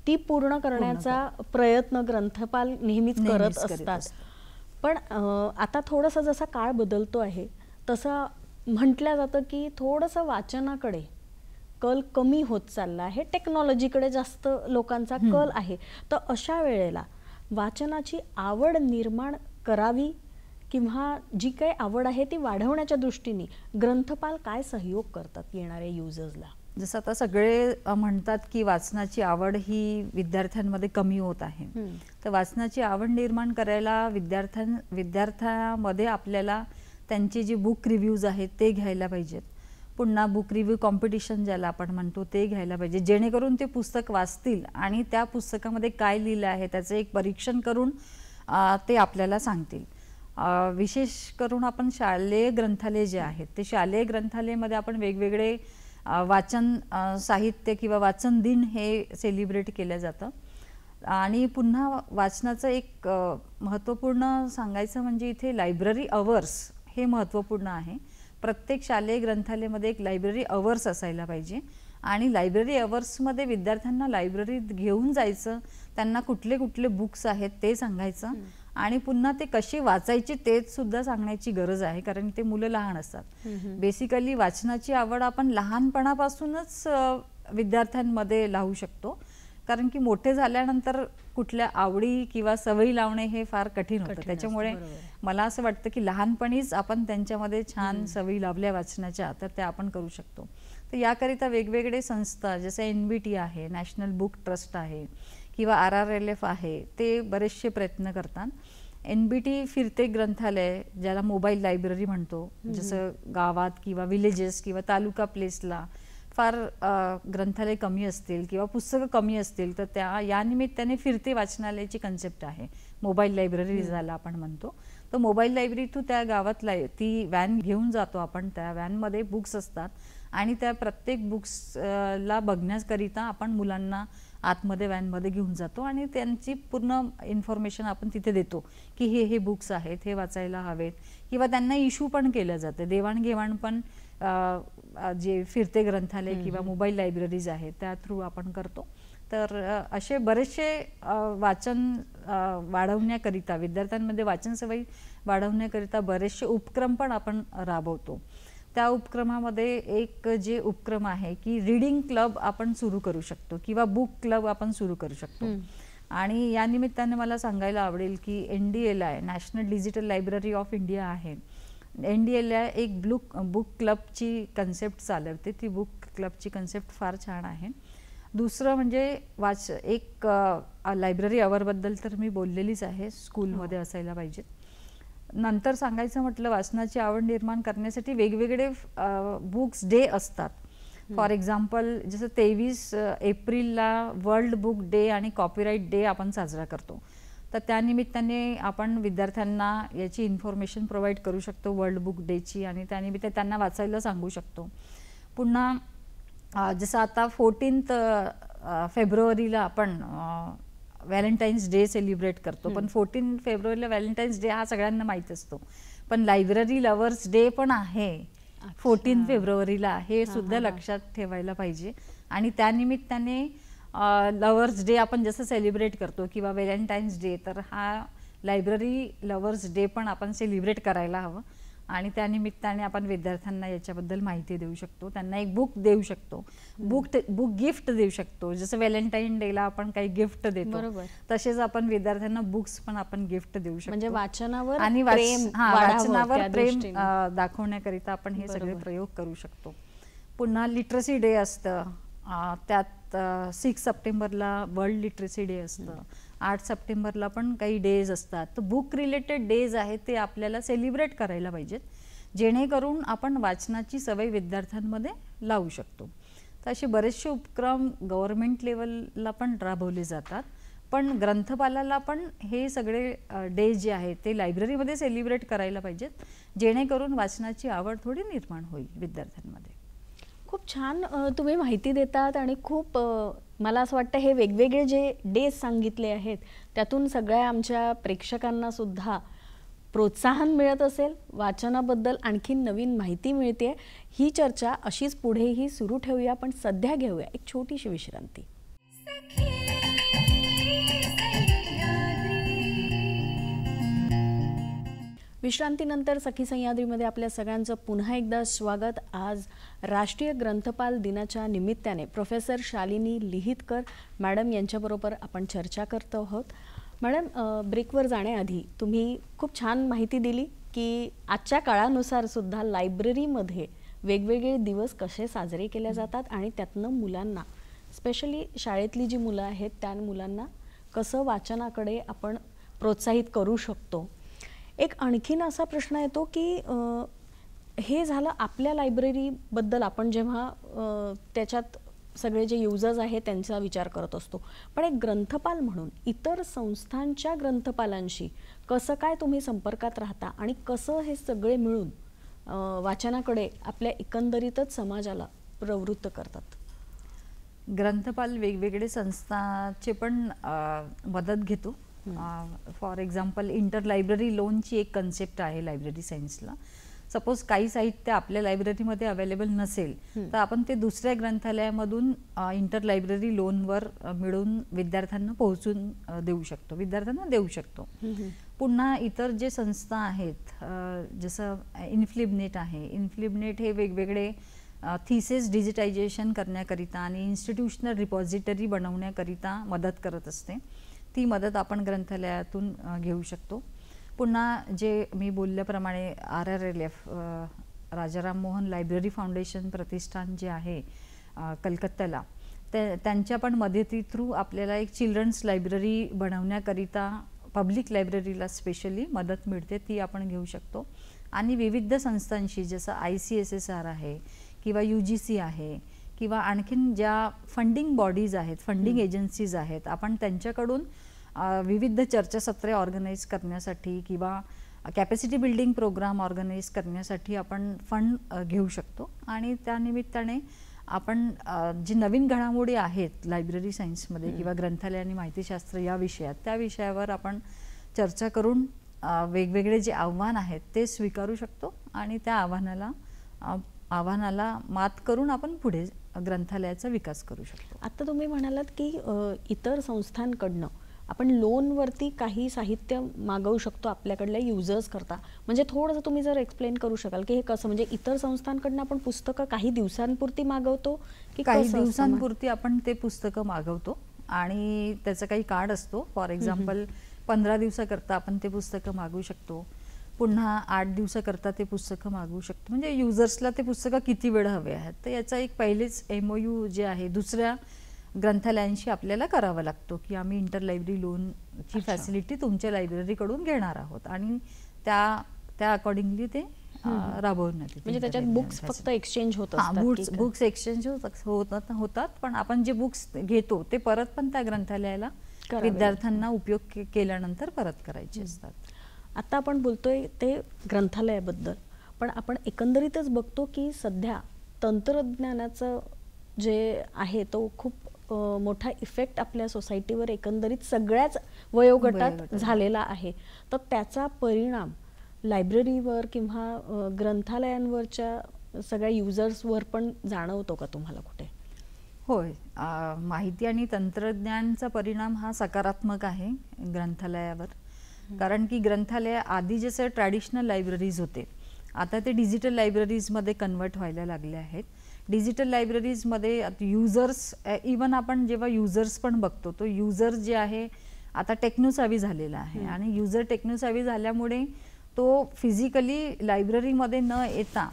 ती पूर्ण करण्याचा प्रयत्न ग्रंथपाल नेहमीच करत असतात. पण आता थोडंसं जसा काळ बदलतो आहे तसं म्हटलं जातं की थोडंसं वाचनाकडे कल कमी होत चालला आहे, टेक्नॉलॉजीकडे जास्त लोकांचा कल आहे. तर अशा वेळेला वाचनाची आवड निर्माण करावी किंवा जी काही आवड आहे ती वाढवण्याच्या दृष्टीने ग्रंथपाल काय सहयोग करतात येणाऱ्या युजर्सला? जसं आता सगळे म्हणतात की वाचनाची आवड ही विद्यार्थ्यांमध्ये कमी होत आहे, तर वाचनाची आवड निर्माण करायला विद्यार्थ्यांमध्ये आपल्याला त्यांचे जे बुक रिव्ह्यूज आहेत ते घ्यायला पाहिजेत. पुन्हा बुक रिव्ह्यू कॉम्पिटिशन ज्याला आपण म्हणतो ते घ्यायला पाहिजे, जेणेकरून ते पुस्तक वाचतील आणि त्या पुस्तकामध्ये काय लिहिलं आहे त्याचं एक परीक्षण करून ते आपल्याला सांगतील. विशेष करून आपण शालेय ग्रंथालय जे आहेत ते शालेय ग्रंथालयामध्ये आपण वेगवेगळे वाचन साहित्य किंवा वाचन दिन हे सेलिब्रेट केलं जातं. आणि पुन्हा वाचनाचं एक महत्त्वपूर्ण सांगायचं म्हणजे इथे लायब्ररी अवर्स हे महत्त्वपूर्ण आहे. प्रत्येक शालेय ग्रंथालयामध्ये एक लायब्ररी अवर्स असायला पाहिजे आणि लायब्ररी अवर्समध्ये विद्यार्थ्यांना लायब्ररीत घेऊन जायचं, त्यांना कुठले कुठले बुक्स आहेत ते सांगायचं आणि पुन्हा ते कशी वाचायची तेच सुद्धा सांगण्याची गरज आहे, कारण ते मुलं लहान असतात. बेसिकली वाचनाची आवड आपण लहानपणापासूनच विद्यार्थ्यांमध्ये लावू शकतो, कारण की मोठे झाल्यानंतर कुठल्या आवडी किंवा सवयी लावणे हे फार कठीण होतं. त्याच्यामुळे मला असं वाटतं की लहानपणीच आपण त्यांच्यामध्ये छान सवयी लावल्या वाचनाच्या तर त्या आपण करू शकतो. तर याकरिता वेगवेगळे संस्था जसे NBT आहे, नॅशनल बुक ट्रस्ट आहे किंवा RRLF आहे, ते बरेचसे प्रयत्न करतात. NBT फिरते ग्रंथालय ज्याला मोबाईल लायब्ररी म्हणतो, जसं गावात किंवा विलेजेस किंवा तालुका प्लेसला फार ग्रंथालय कमी असतील किंवा पुस्तकं कमी असतील तर या निमित्ताने फिरते वाचनालयाची कन्सेप्ट आहे. मोबाईल लायब्ररी ज्याला आपण म्हणतो, तर मोबाईल लायब्ररी थ्रू त्या गावातला ती व्हॅन घेऊन जातो आपण, त्या व्हॅनमध्ये बुक्स असतात आणि त्या प्रत्येक बुक्सला बघण्याकरिता आपण मुलांना आतमध्ये व्हॅनमध्ये घेऊन जातो आणि त्यांची पूर्ण इन्फॉर्मेशन आपण तिथे देतो की हे बुक्स आहेत, हे वाचायला हवेत किंवा त्यांना इश्यू पण केलं जातं. देवाणघेवाण पण जे फिरते ग्रंथालय किंवा मोबाईल लायब्ररीज आहेत त्या थ्रू आपण करतो. तर असे बरेचसे वाचन वाढवण्याकरिता, विद्यार्थ्यांमध्ये वाचन सवयी वाढवण्याकरिता बरेचसे उपक्रम पण आपण राबवतो. त्या उपक्रमामध्ये एक जे उपक्रम आहे की रीडिंग क्लब आपण सुरू करू शकतो किंवा बुक क्लब आपण सुरू करू शकतो. आणि या निमित्ताने मला सांगायला आवडेल की NDLI national digital library of India आहे, NDLला एक बुक क्लबची कन्सेप्ट चालवते. ती बुक क्लबची कन्सेप्ट फार छान आहे. दुसरं म्हणजे एक लायब्ररी अवरबद्दल तर मी बोललेलीच आहे, स्कूलमध्ये असायला पाहिजे. नंतर सांगायचं म्हटलं, वाचनाची आवड निर्माण करण्यासाठी वेगवेगळे बुक्स डे असतात. फॉर एक्झाम्पल जसं 23 एप्रिलला वर्ल्ड बुक डे आणि कॉपीराईट डे आपण साजरा करतो. तर त्यानिमित्ताने आपण विद्यार्थ्यांना याची इन्फॉर्मेशन प्रोव्हाइड करू शकतो वर्ल्ड बुक डेची, आणि त्यानिमित्त त्यांना वाचायला सांगू शकतो. पुन्हा जसं आता 14 फेब्रुवारीला आपण व्हॅलेंटाईन्स डे सेलिब्रेट करतो, पण 14 फेब्रुवारीला व्हॅलेंटाईन्स डे हा सगळ्यांना माहीत असतो, पण लायब्ररी लव्हर्स डे पण आहे 14 फेब्रुवारीला, हे सुद्धा लक्षात ठेवायला पाहिजे. आणि त्यानिमित्ताने लव्हर्स डे आपण जसं सेलिब्रेट करतो किंवा व्हॅलेंटाईन्स डे, तर हा लायब्ररी लव्हर्स डे पण आपण सेलिब्रेट करायला हवं. आणि त्यानिमित्ताने आपण विद्यार्थ्यांना याच्याबद्दल माहिती देऊ शकतो, त्यांना एक बुक देऊ शकतो, बुक गिफ्ट देऊ शकतो. जसं व्हॅलेंटाईन डेला आपण काही गिफ्ट देतो, तसेच आपण विद्यार्थ्यांना बुक्स पण आपण गिफ्ट देऊ शकतो. म्हणजे वाचनावर आणि वाचनावर प्रेम दाखवण्याकरिता आपण हे सगळे प्रयोग करू शकतो. पुन्हा लिटरसी डे असतं, त्यात 6 सप्टेंबरला वर्ल्ड लिटरसी डे असतं, 8 सप्टेंबरला पण काही डेज असतात. तर बुक रिलेटेड डेज आहेत ते आपल्याला सेलिब्रेट करायला पाहिजेत, जेणेकरून आपण वाचनाची सवय विद्यार्थ्यांमध्ये लावू शकतो. तर असे बरेचसे उपक्रम गव्हर्नमेंट लेवलला पण राबवले जातात, पण ग्रंथपालाला पण हे सगळे डे जे आहेत ते लायब्ररीमध्ये सेलिब्रेट करायला पाहिजेत, जेणेकरून वाचनाची आवड थोडी निर्माण होईल विद्यार्थ्यांमध्ये. खूप छान तुम्ही माहिती देतात आणि खूप मला असं वाटतं हे वेगवेगळे जे डेज सांगितले आहेत त्यातून सगळ्या आमच्या प्रेक्षकांना सुद्धा प्रोत्साहन मिळत असेल, वाचनाबद्दल आणखीन नवीन माहिती मिळते. ही चर्चा अशीच पुढेही सुरू ठेवूया, पण सध्या घेऊया एक छोटीशी विश्रांती. विश्रांतीनंतर सखी सह्याद्रीमध्ये आपल्या सगळ्यांचं पुन्हा एकदा स्वागत. आज राष्ट्रीय ग्रंथपाल दिनाच्या निमित्ताने प्रोफेसर शालिनी लिहितकर मॅडम यांच्याबरोबर आपण चर्चा करतो आहोत. मॅडम, ब्रेकवर जाण्याआधी तुम्ही खूप छान माहिती दिली की आजच्या काळानुसार सुद्धा लायब्ररीमध्ये वेगवेगळे दिवस कसे साजरे केले जातात आणि त्यातनं मुलांना, स्पेशली शाळेतली जी मुलं आहेत त्या मुलांना कसं वाचनाकडे आपण प्रोत्साहित करू शकतो. एक आणखीन असा प्रश्न येतो की हे झालं आपल्या लायब्ररीबद्दल आपण जेव्हा त्याच्यात सगळे जे युजर्स आहेत त्यांचा विचार करत असतो, पण एक ग्रंथपाल म्हणून इतर संस्थांच्या ग्रंथपालांशी कसं काय तुम्ही संपर्कात राहता आणि कसं हे सगळे मिळून वाचनाकडे आपल्या एकंदरीतच समाजाला प्रवृत्त करतात? ग्रंथपाल वेगवेगळे संस्थांचे पण मदत घेतो. फॉर एक्झाम्पल इंटर लायब्ररी लोनची एक कन्सेप्ट आहे लायब्ररी सायन्सला. सपोज काही साहित्य आपल्या लायब्ररीमध्ये अवेलेबल नसेल तर आपण ते दुसऱ्या ग्रंथालयामधून इंटर लायब्ररी लोनवर मिळून विद्यार्थ्यांना पोहोचून विद्यार्थ्यांना देऊ शकतो. पुन्हा इतर जे संस्था आहेत, जसं इन्फ्लिबनेट आहे, इन्फ्लिबनेट हे वेगवेगळे थिसेस डिजिटायझेशन करण्याकरिता आणि इन्स्टिट्यूशनल रिपॉझिटरी बनवण्याकरिता मदत करत असते. ती मदत आपण ग्रंथालयातून घेऊ शकतो. पुन्हा जे मी बोलल्याप्रमाणे RRLF Rajaram Mohan library foundation प्रतिष्ठान जे आहे कलकत्त्याला, त्यांच्या पण मदती थ्रू आपल्याला एक चिल्ड्रन्स लायब्ररी बनवण्याकरिता पब्लिक लायब्ररीला स्पेशली मदत मिळते, ती आपण घेऊ शकतो. आणि विविध संस्थांशी जसं ICSSR आहे किंवा UGC आहे किंवा आणखीन ज्या फंडिंग बॉडीज आहेत, फंडिंग एजन्सीज आहेत, आपण त्यांच्याकडून विविध चर्चासत्रे ऑर्गनाईज करण्यासाठी किंवा कॅपॅसिटी बिल्डिंग प्रोग्राम ऑर्गनाईज करण्यासाठी आपण फंड घेऊ शकतो. आणि त्यानिमित्ताने आपण जी नवीन घडामोडी आहेत लायब्ररी सायन्समध्ये किंवा ग्रंथालय आणि माहितीशास्त्र या विषयात, त्या विषयावर आपण चर्चा करून वेगवेगळे जे आव्हान आहेत ते स्वीकारू शकतो आणि त्या आव्हानाला मात करून आपण पुढे ग्रंथालयाचा विकास करू शकतो. आता तुम्ही म्हणालात की इतर संस्थांकडनं आपण लोनवरती काही साहित्य मागवू शकतो आपल्याकडल्या युजर्स करता, म्हणजे थोडंसं तुम्ही जर एक्सप्लेन करू शकाल की हे कसं, म्हणजे इतर संस्थांकडनं आपण पुस्तकं काही दिवसांपुरती मागवतो की काही दिवसांपुरती आपण ते पुस्तकं मागवतो आणि त्याचं काही कार्ड असतो. फॉर एक्झाम्पल 15 दिवसाकरता आपण ते पुस्तकं मागवू शकतो. पुन्हा 8 दिवसाकरता ते पुस्तकं मागवू शकतो. म्हणजे युजर्सला ते पुस्तकं किती वेळ हवे आहेत, तर याचा एक पहिलेच MOU जे आहे दुसऱ्या ग्रंथालयांशी आपल्याला करावा लागतो की आम्ही इंटरलायब्ररी लोनची फॅसिलिटी तुमच्या लायब्ररीकडून घेणार आहोत आणि त्या अकॉर्डिंगली ते राबवण्यात येते. म्हणजे त्याच्यात बुक्स फक्त एक्सचेंज होत असतात. बुक्स एक्सचेंज होतात, पण आपण जे बुक्स घेतो ते परत पण त्या ग्रंथालयाला विद्यार्थ्यांना उपयोग केल्यानंतर परत करायचे असतात. आता आपण बोलतोय ते ग्रंथालयाबद्दल, पण आपण एकंदरीतच बघतो की सध्या तंत्रज्ञानाचं जे आहे तो खूप मोठा इफेक्ट आपल्या सोसायटीवर एकंदरीत सगळ्याच वयोगटात झालेला आहे. तर त्याचा परिणाम लायब्ररीवर किंवा ग्रंथालयांवरच्या सगळ्या युजर्सवर पण जाणवतो का तुम्हाला कुठे? होय, माहिती आणि तंत्रज्ञानचा परिणाम हा सकारात्मक आहे ग्रंथालयावर. कारण की ग्रंथालय आधी जसे ट्रॅडिशनल लायब्ररीज होते, आता ते डिजिटल लायब्ररीजमध्ये कन्वर्ट व्हायला लागले आहेत. डिजिटल लायब्ररीजमध्ये युजर्स, इवन आपण जेव्हा युजर्स पण बघतो, तो युजर जे आहे आता टेक्नोसावी झालेला आहे आणि युजर टेक्नोसावी झाल्यामुळे तो फिजिकली लायब्ररीमध्ये न येता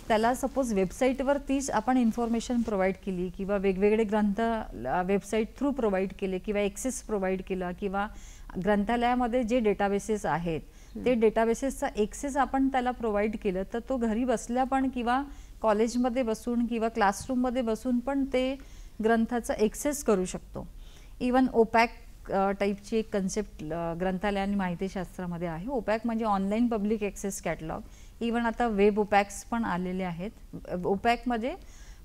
त्याला सपोज वेबसाईटवर तीच आपण इन्फॉर्मेशन प्रोव्हाइड केली किंवा वेगवेगळे ग्रंथ वेबसाईट थ्रू प्रोव्हाइड केले किंवा ॲक्सेस प्रोव्हाइड केला किंवा ग्रंथालयामध्ये जे डेटाबेसेस आहेत ते डेटाबेसेसचा ॲक्सेस आपण त्याला प्रोव्हाइड केलं, तर तो घरी बसल्या पण किंवा कॉलेजमध्ये बसून किंवा क्लासरूममध्ये बसून पण ते ग्रंथाचा ॲक्सेस करू शकतो. इवन ओपॅक टाईपची एक कन्सेप्ट ग्रंथालय आणि माहितीशास्त्रामध्ये आहे. ओपॅक म्हणजे online public access catalogue. Even आता वेब ओपॅक्स पण आलेले आहेत. ओपॅकमध्ये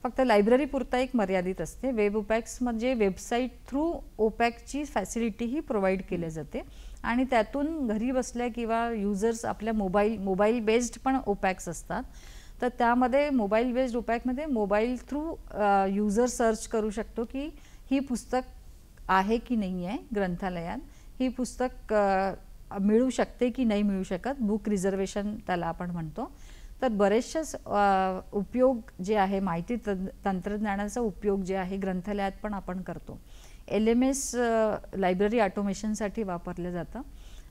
फक्त लायब्ररी पुरता एक मर्यादित असते. वेब ओपॅक्स म्हणजे वेबसाईट थ्रू ओपॅकची फॅसिलिटीही प्रोव्हाइड केली जाते आणि त्यातून घरी बसल्या किंवा युजर्स आपल्या मोबाईल बेस्ड पण ओपॅक्स असतात. तर त्यामध्ये मोबाईल बेस्ड ओपॅकमध्ये मोबाईल थ्रू युजर सर्च करू शकतो की ही पुस्तक आहे की नाही आहे ग्रंथालयात, ही पुस्तक मिळू शकते की नाही मिळू शकत, बुक रिझर्वेशन त्याला आपण म्हणतो. तर बरेचसे उपयोग जे आहे माहिती तंत्रज्ञानाचा उपयोग जे आहे ग्रंथालयात पण आपण करतो. LMS लायब्ररी ऑटोमेशनसाठी वापरलं जातं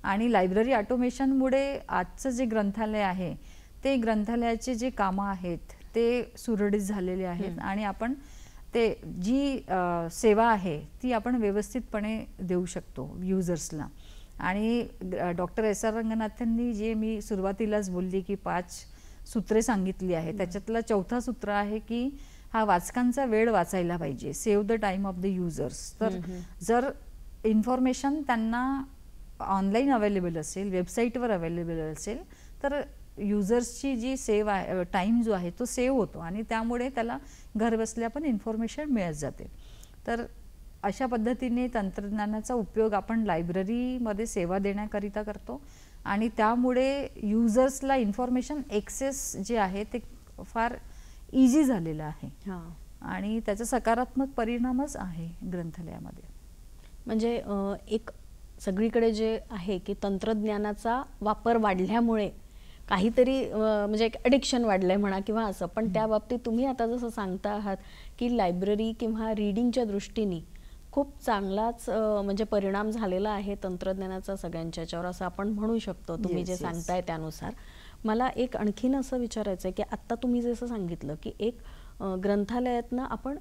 आणि लायब्ररी ऑटोमेशनमुळे आजचं जे ग्रंथालय आहे ते ग्रंथालयाचे जे कामं आहेत ते सुरळीत झालेले आहेत आणि आपण ते जी सेवा आहे ती आपण व्यवस्थितपणे देऊ शकतो युजर्सला. आणि डॉक्टर SR रंगनाथननी जे मी सुरुवातीलाच बोलली की 5 सूत्रे सांगितली आहे, त्याच्यातलं 4थं सूत्र आहे की हा वाचकांचा वेळ वाचायला पाहिजे, save the time of the users. तर जर इन्फॉर्मेशन त्यांना ऑनलाईन अवेलेबल असेल, वेबसाईटवर अवेलेबल असेल, तर युजर्सची जी सेव आहे, टाईम जो आहे तो सेव्ह होतो आणि त्यामुळे त्याला घरबसल्या पण इन्फॉर्मेशन मिळत जाते. तर अशा पद्धतीने तंत्रज्ञानाचा उपयोग आपण लायब्ररीमध्ये सेवा देण्याकरिता करतो आणि त्यामुळे युजर्सला इन्फॉर्मेशन ॲक्सेस जे आहे ते फार इझी झालेलं आहे आणि त्याचा सकारात्मक परिणामच आहे ग्रंथालयामध्ये. म्हणजे एक सगळीकडे जे आहे की तंत्रज्ञानाचा वापर वाढल्यामुळे काहीतरी म्हणजे एक ॲडिक्शन वाढलंय म्हणा किंवा असं, पण त्या बाबतीत तुम्ही आता जसं सांगता आहात की लायब्ररी किंवा रीडिंगच्या दृष्टीने खूप चांगलाच म्हणजे परिणाम झालेला आहे तंत्रज्ञानाचा सगळ्यांच्या याच्यावर, असं आपण म्हणू शकतो तुम्ही जे सांगताय त्यानुसार. मला एक आणखीन असं विचारायचं आहे की आत्ता तुम्ही जसं सांगितलं की एक ग्रंथालयातनं आपण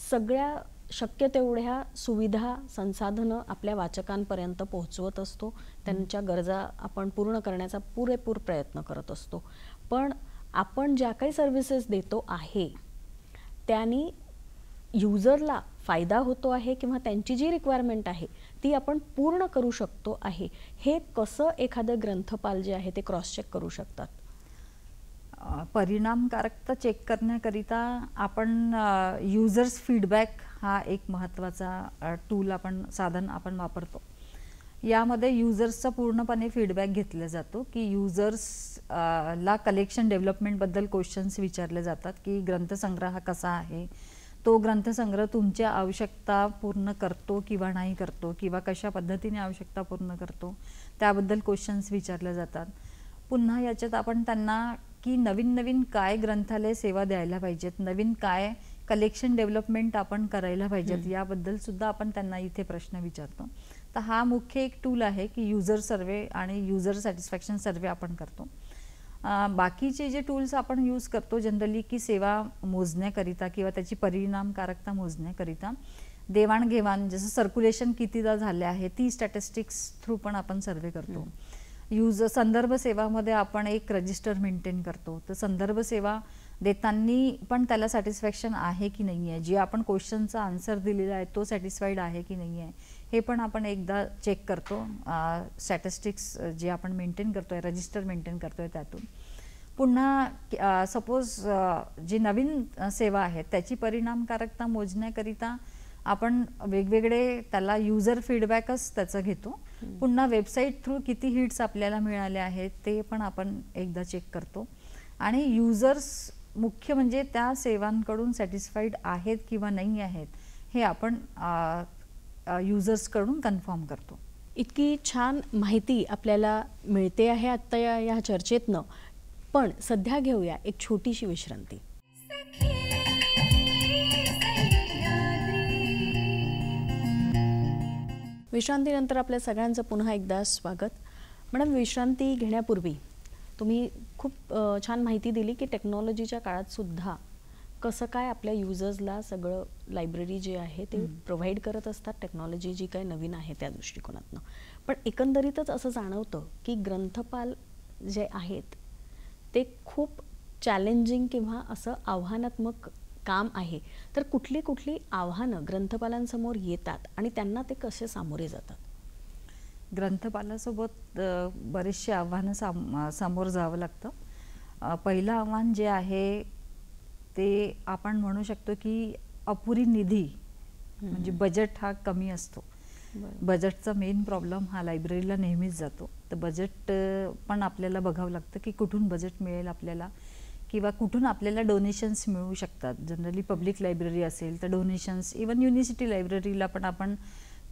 सगळ्या शक्य तेवढ्या सुविधा संसाधनं आपल्या वाचकांपर्यंत पोहोचवत असतो, त्यांच्या गरजा आपण पूर्ण करण्याचा पुरेपूर प्रयत्न करत असतो. पण आपण ज्या काही सर्व्हिसेस देतो आहे त्यांनी युजरला फायदा होतो आहे किंवा त्यांची जी रिक्वायरमेंट आहे ती आपण पूर्ण करू शकतो आहे, हे कसं एखादं ग्रंथपाल जे आहे ते क्रॉस चेक करू शकतात? परिणामकारकता चेक करण्याकरिता आपण युजर्स फीडबॅक हा एक महत्त्वाचा टूल साधन आपण वापरतो. यामध्ये युजर्सचा पूर्णपणे फीडबॅक घेतला जातो की युजर्सला कलेक्शन डेव्हलपमेंटबद्दल क्वेश्चन्स विचारले जातात की ग्रंथसंग्रह कसा आहे, तो ग्रंथसंग्रह तुमच्या आवश्यकता पूर्ण करतो किंवा नाही करतो किंवा कशा पद्धतीने आवश्यकता पूर्ण करतो, त्याबद्दल क्वेश्चन्स विचारले जातात. पुन्हा याच्यात आपण त्यांना की नवीन काय ग्रंथालय सेवा द्यायला पाहिजेत, नवीन काय कलेक्शन डेव्हलपमेंट आपण करायला पाहिजेत, याबद्दल सुद्धा आपण त्यांना इथे प्रश्न विचारतो. तर हा मुख्य एक टूल आहे की युजर सर्वे आणि युजर सॅटिस्फॅक्शन सर्वे आपण करतो. बाकीचे जे टूल्स आपण यूज करतो जनरली की सेवा मोजण्याकरिता किंवा त्याची परिणामकारकता मोजण्याकरिता देवाणघेवाण जसं सर्क्युलेशन कितीदा झाले आहे ती स्टॅटिस्टिक्स थ्रू पण आपण सर्वे करतो. संदर्भ सेवामध्ये आपण एक रजिस्टर मेंटेन करतो. तर संदर्भ सेवा देताना पण त्याला सॅटिस्फॅक्शन आहे की नाही आहे, जे आपण क्वेश्चनचा आन्सर दिलेला आहे तो सॅटिस्फाईड आहे की नाही आहे हे पण आपण एकदा चेक करतो. स्टॅटिस्टिक्स जे आपण मेंटेन करतोय, रजिस्टर मेंटेन करतोय त्यातून. पुन्हा सपोज जी नवीन सेवा आहेत त्याची परिणामकारकता मोजण्याकरिता आपण वेगवेगळे त्याला युजर फीडबॅकच त्याचं घेतो. पुन्हा वेबसाईट थ्रू किती हिट्स आपल्याला मिळाले आहेत ते पण आपण एकदा चेक करतो. आणि युजर्स मुख्य म्हणजे त्या सेवांकडून सॅटिस्फाईड आहेत किंवा नाही आहेत हे आपण युजर्सकडून कन्फर्म करतो. इतकी छान माहिती आपल्याला मिळते आहे आत्ता या चर्चेतनं. पण सध्या घेऊया एक छोटीशी विश्रांती. विश्रांतीनंतर आपल्या सगळ्यांचं पुन्हा एकदा स्वागत. मॅडम, विश्रांती घेण्यापूर्वी तुम्ही खूप छान माहिती दिली की टेक्नॉलॉजीच्या काळात सुद्धा कसं काय आपल्या युजर्सला सगळं लायब्ररी जे आहे ते प्रोव्हाइड करत असतात, टेक्नॉलॉजी जी काय नवीन आहे त्या दृष्टिकोनातनं. पण एकंदरीतच असं जाणवतं की ग्रंथपाल जे आहेत ते खूप चॅलेंजिंग किंवा असं आव्हानात्मक काम आहे. तर कुठली कुठली आव्हानं ग्रंथपालांसमोर येतात आणि त्यांना ते कसे सामोरे जातात? ग्रंथपालासोबत बरेचसे आव्हानं सामोरं जावं लागतं. पहिलं आव्हान जे आहे ते आपण म्हणू शकतो की अपुरी निधी, म्हणजे बजेट हा कमी असतो. बजेटचा मेन प्रॉब्लेम हा लायब्ररीला नेहमीच जातो. तर बजेट पण आपल्याला बघावं लागतं की कुठून बजेट मिळेल आपल्याला किंवा कुठून आपल्याला डोनेशन्स मिळू शकतात. जनरली पब्लिक लायब्ररी असेल तर डोनेशन्स, इवन युनिव्हर्सिटी लायब्ररीला पण आपण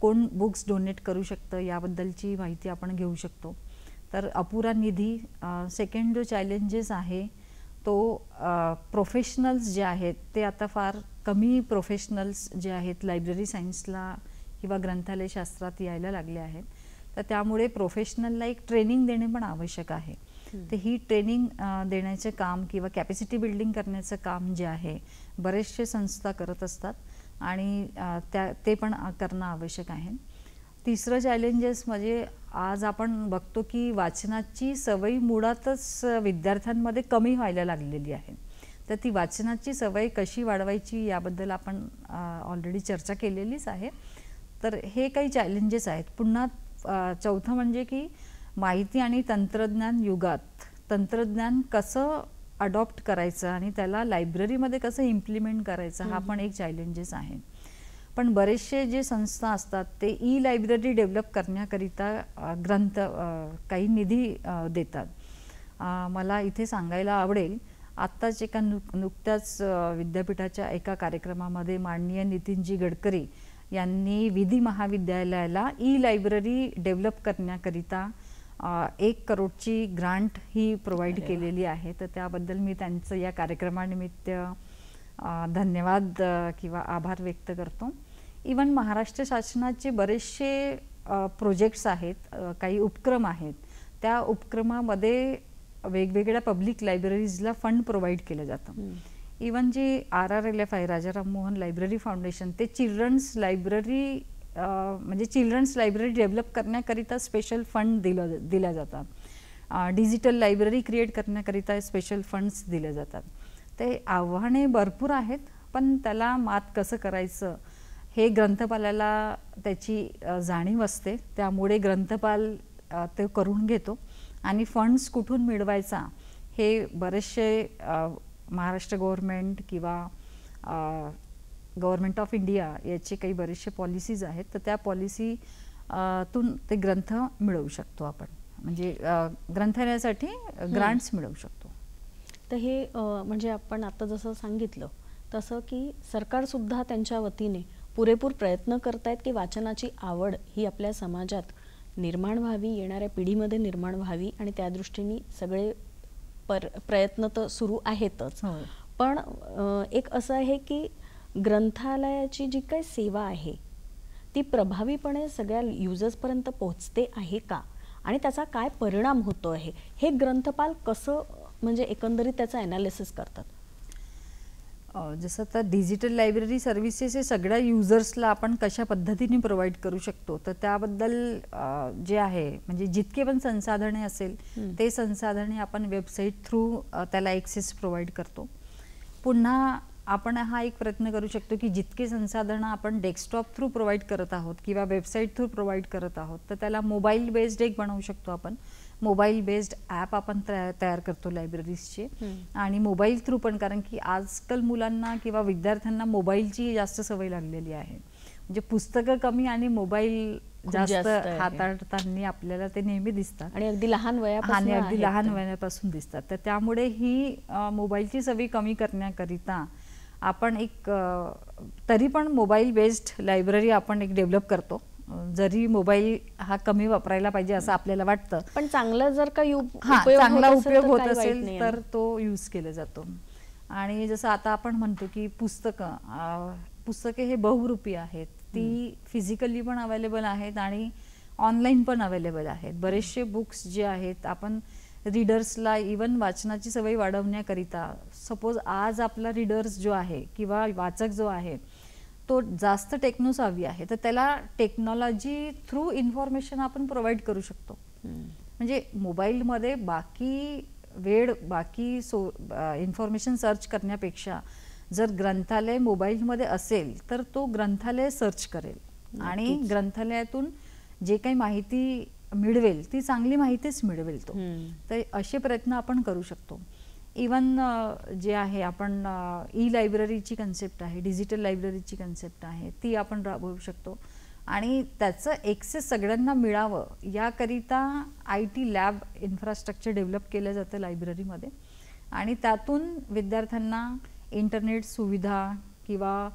कोण बुक्स डोनेट करू शकतं याबद्दलची माहिती आपण घेऊ शकतो. तर अपुरा निधी. सेकंड जो चॅलेंजेस आहे तो प्रोफेशनल्स जे आहेत ते आता फार कमी प्रोफेशनल्स जे आहेत लायब्ररी सायन्सला किंवा ग्रंथालय शास्त्रात यायला लागले आहेत. तर त्यामुळे प्रोफेशनलला एक ट्रेनिंग देणे पण आवश्यक आहे. तर ही ट्रेनिंग देण्याचे काम किंवा कॅपॅसिटी बिल्डिंग करण्याचं काम जे आहे बरेचसे संस्था करत असतात आणि ते पण करणं आवश्यक आहे. तिसरं चॅलेंजेस म्हणजे आज आपण बघतो की वाचनाची सवय मुळातच विद्यार्थ्यांमध्ये कमी व्हायला लागलेली आहे. तर ती वाचनाची सवय कशी वाढवायची याबद्दल आपण ऑलरेडी चर्चा केलेलीच आहे. तर हे काही चॅलेंजेस आहेत. पुन्हा चौथं म्हणजे की माहिती आणि तंत्रज्ञान युगात तंत्रज्ञान कसं अडॉप्ट करायचं आणि त्याला लायब्ररीमध्ये कसं इम्प्लिमेंट करायचं हा पण एक चॅलेंजेस आहे. पण बरेचसे जे संस्था असतात ते ई लायब्ररी डेव्हलप करण्याकरिता काही निधी देतात. मला इथे सांगायला आवडेल, आत्ताच एका नुकत्याच विद्यापीठाच्या एका कार्यक्रमामध्ये माननीय नितीनजी गडकरी यांनी विधी महाविद्यालयाला ई लायब्ररी डेव्हलप करण्याकरिता 1 करोडची ग्रांट ही प्रोव्हाइड केलेली आहे. तर त्याबद्दल मी त्यांचं या कार्यक्रमानिमित्त धन्यवाद किंवा आभार व्यक्त करतो. इवन महाराष्ट्र शासनाचे बरेचसे प्रोजेक्ट्स आहेत, काही उपक्रम आहेत. त्या उपक्रमामध्ये वेगवेगळ्या पब्लिक लायब्ररीजला फंड प्रोव्हाइड केलं जातं. इवन जी RRLF आहे, राजा राममोहन लायब्ररी फाउंडेशन, ते चिल्ड्रन्स लायब्ररी म्हणजे चिल्ड्रन्स लायब्ररी डेव्हलप करण्याकरिता स्पेशल फंड दिल्या जातात. डिजिटल लायब्ररी क्रिएट करण्याकरिता स्पेशल फंड्स दिले जातात. ते आव्हाने भरपूर आहेत, पण त्याला मात कसं करायचं हे ग्रंथपालाला त्याची जाणीव असते. त्यामुळे ग्रंथपाल ते करून घेतो आणि फंड्स कुठून मिळवायचा हे बरेचसे महाराष्ट्र गव्हर्नमेंट किंवा गव्हर्नमेंट ऑफ इंडिया याचे काही बरेचसे पॉलिसीज आहेत. तर त्या पॉलिसी तून ते ग्रंथ मिळवू शकतो आपण, म्हणजे ग्रंथालयासाठी ग्रांट्स मिळवू शकतो. तर हे म्हणजे आपण आता जसं सांगितलं तसं की सरकारसुद्धा त्यांच्या वतीने पुरेपूर प्रयत्न करतायत की वाचनाची आवड ही आपल्या समाजात निर्माण व्हावी, येणाऱ्या पिढीमध्ये निर्माण व्हावी आणि त्या दृष्टीने सगळे प्रयत्न तर सुरू आहेतच. पण एक असं आहे की ग्रंथालयाची जी काही सेवा आहे ती प्रभावीपणे सगळ्या युजर्सपर्यंत पोहोचते आहे का आणि त्याचा काय परिणाम होतो आहे, हे ग्रंथपाल कसं म्हणजे एकंदरीत त्याचं ॲनालिसिस करतात? जसं तर डिजिटल लायब्ररी सर्व्हिसेस हे सगळ्या युजर्सला आपण कशा पद्धतीने प्रोव्हाइड करू शकतो, तर त्याबद्दल जे आहे म्हणजे जितके पण संसाधने असेल ते संसाधने आपण वेबसाईट थ्रू त्याला ॲक्सेस प्रोव्हाइड करतो. पुन्हा आपण हा एक प्रयत्न करू शकतो की जितके संसाधनं आपण डेस्कटॉप थ्रू प्रोव्हाइड करत आहोत किंवा वेबसाईट थ्रू प्रोव्हाइड करत आहोत, तर त्याला मोबाईल बेस्ड एक बनवू शकतो आपण. मोबाईल बेस्ड ॲप आपण तयार करतो लायब्ररीजचे, आणि मोबाईल थ्रू पण, कारण की आजकाल मुलांना किंवा विद्यार्थ्यांना मोबाईलची जास्त सवय लागलेली आहे. म्हणजे पुस्तकं कमी आणि मोबाईल जास्त हाताळताना आपल्याला ते नेहमी दिसतात आणि अगदी लहान वयापासून दिसतात. तर त्यामुळे ही मोबाईलची सवय कमी करण्याकरिता आपण एक तरी पण मोबाईल बेस्ड लायब्ररी आपण एक डेव्हलप करतो. जरी मोबाईल हा कमी वापरायला पाहिजे असं आपल्याला वाटतं, पण चांगला जर का चांगला उपयोग होत असेल तर तो यूज केला जातो. आणि जसं आता आपण म्हणतो की पुस्तके हे बहुरूपी आहेत. ती फिजिकली पण अवेलेबल आहेत आणि ऑनलाईन पण अवेलेबल आहेत. बरेचसे बुक्स जे आहेत, आपण रीडर्सला इवन वाचनाची सवय वाढवण्याकरिता, सपोज आज आपला रीडर्स जो आहे किंवा वाचक जो आहे तो जास्त टेक्नोसावी आहे, तर त्याला टेक्नॉलॉजी थ्रू इन्फॉर्मेशन आपण प्रोव्हाइड करू शकतो. म्हणजे मोबाईलमध्ये बाकी इन्फॉर्मेशन सर्च करण्यापेक्षा जर ग्रंथालय मोबाईलमध्ये असेल तर तो ग्रंथालय सर्च करेल आणि ग्रंथालयातून जे काही माहिती मिळवेल ती चांगली माहितीच मिळवेल तो. तर असे प्रयत्न आपण करू शकतो. इवन जे आहे आपण ई लायब्ररीची कन्सेप्ट आहे, डिजिटल लायब्ररीची कन्सेप्ट आहे, ती आपण राबवू शकतो. आणि त्याचं ॲक्सेस सगळ्यांना मिळावं याकरिता IT लॅब इन्फ्रास्ट्रक्चर डेव्हलप केलं जातं लायब्ररीमध्ये, आणि त्यातून विद्यार्थ्यांना इंटरनेट सुविधा किंवा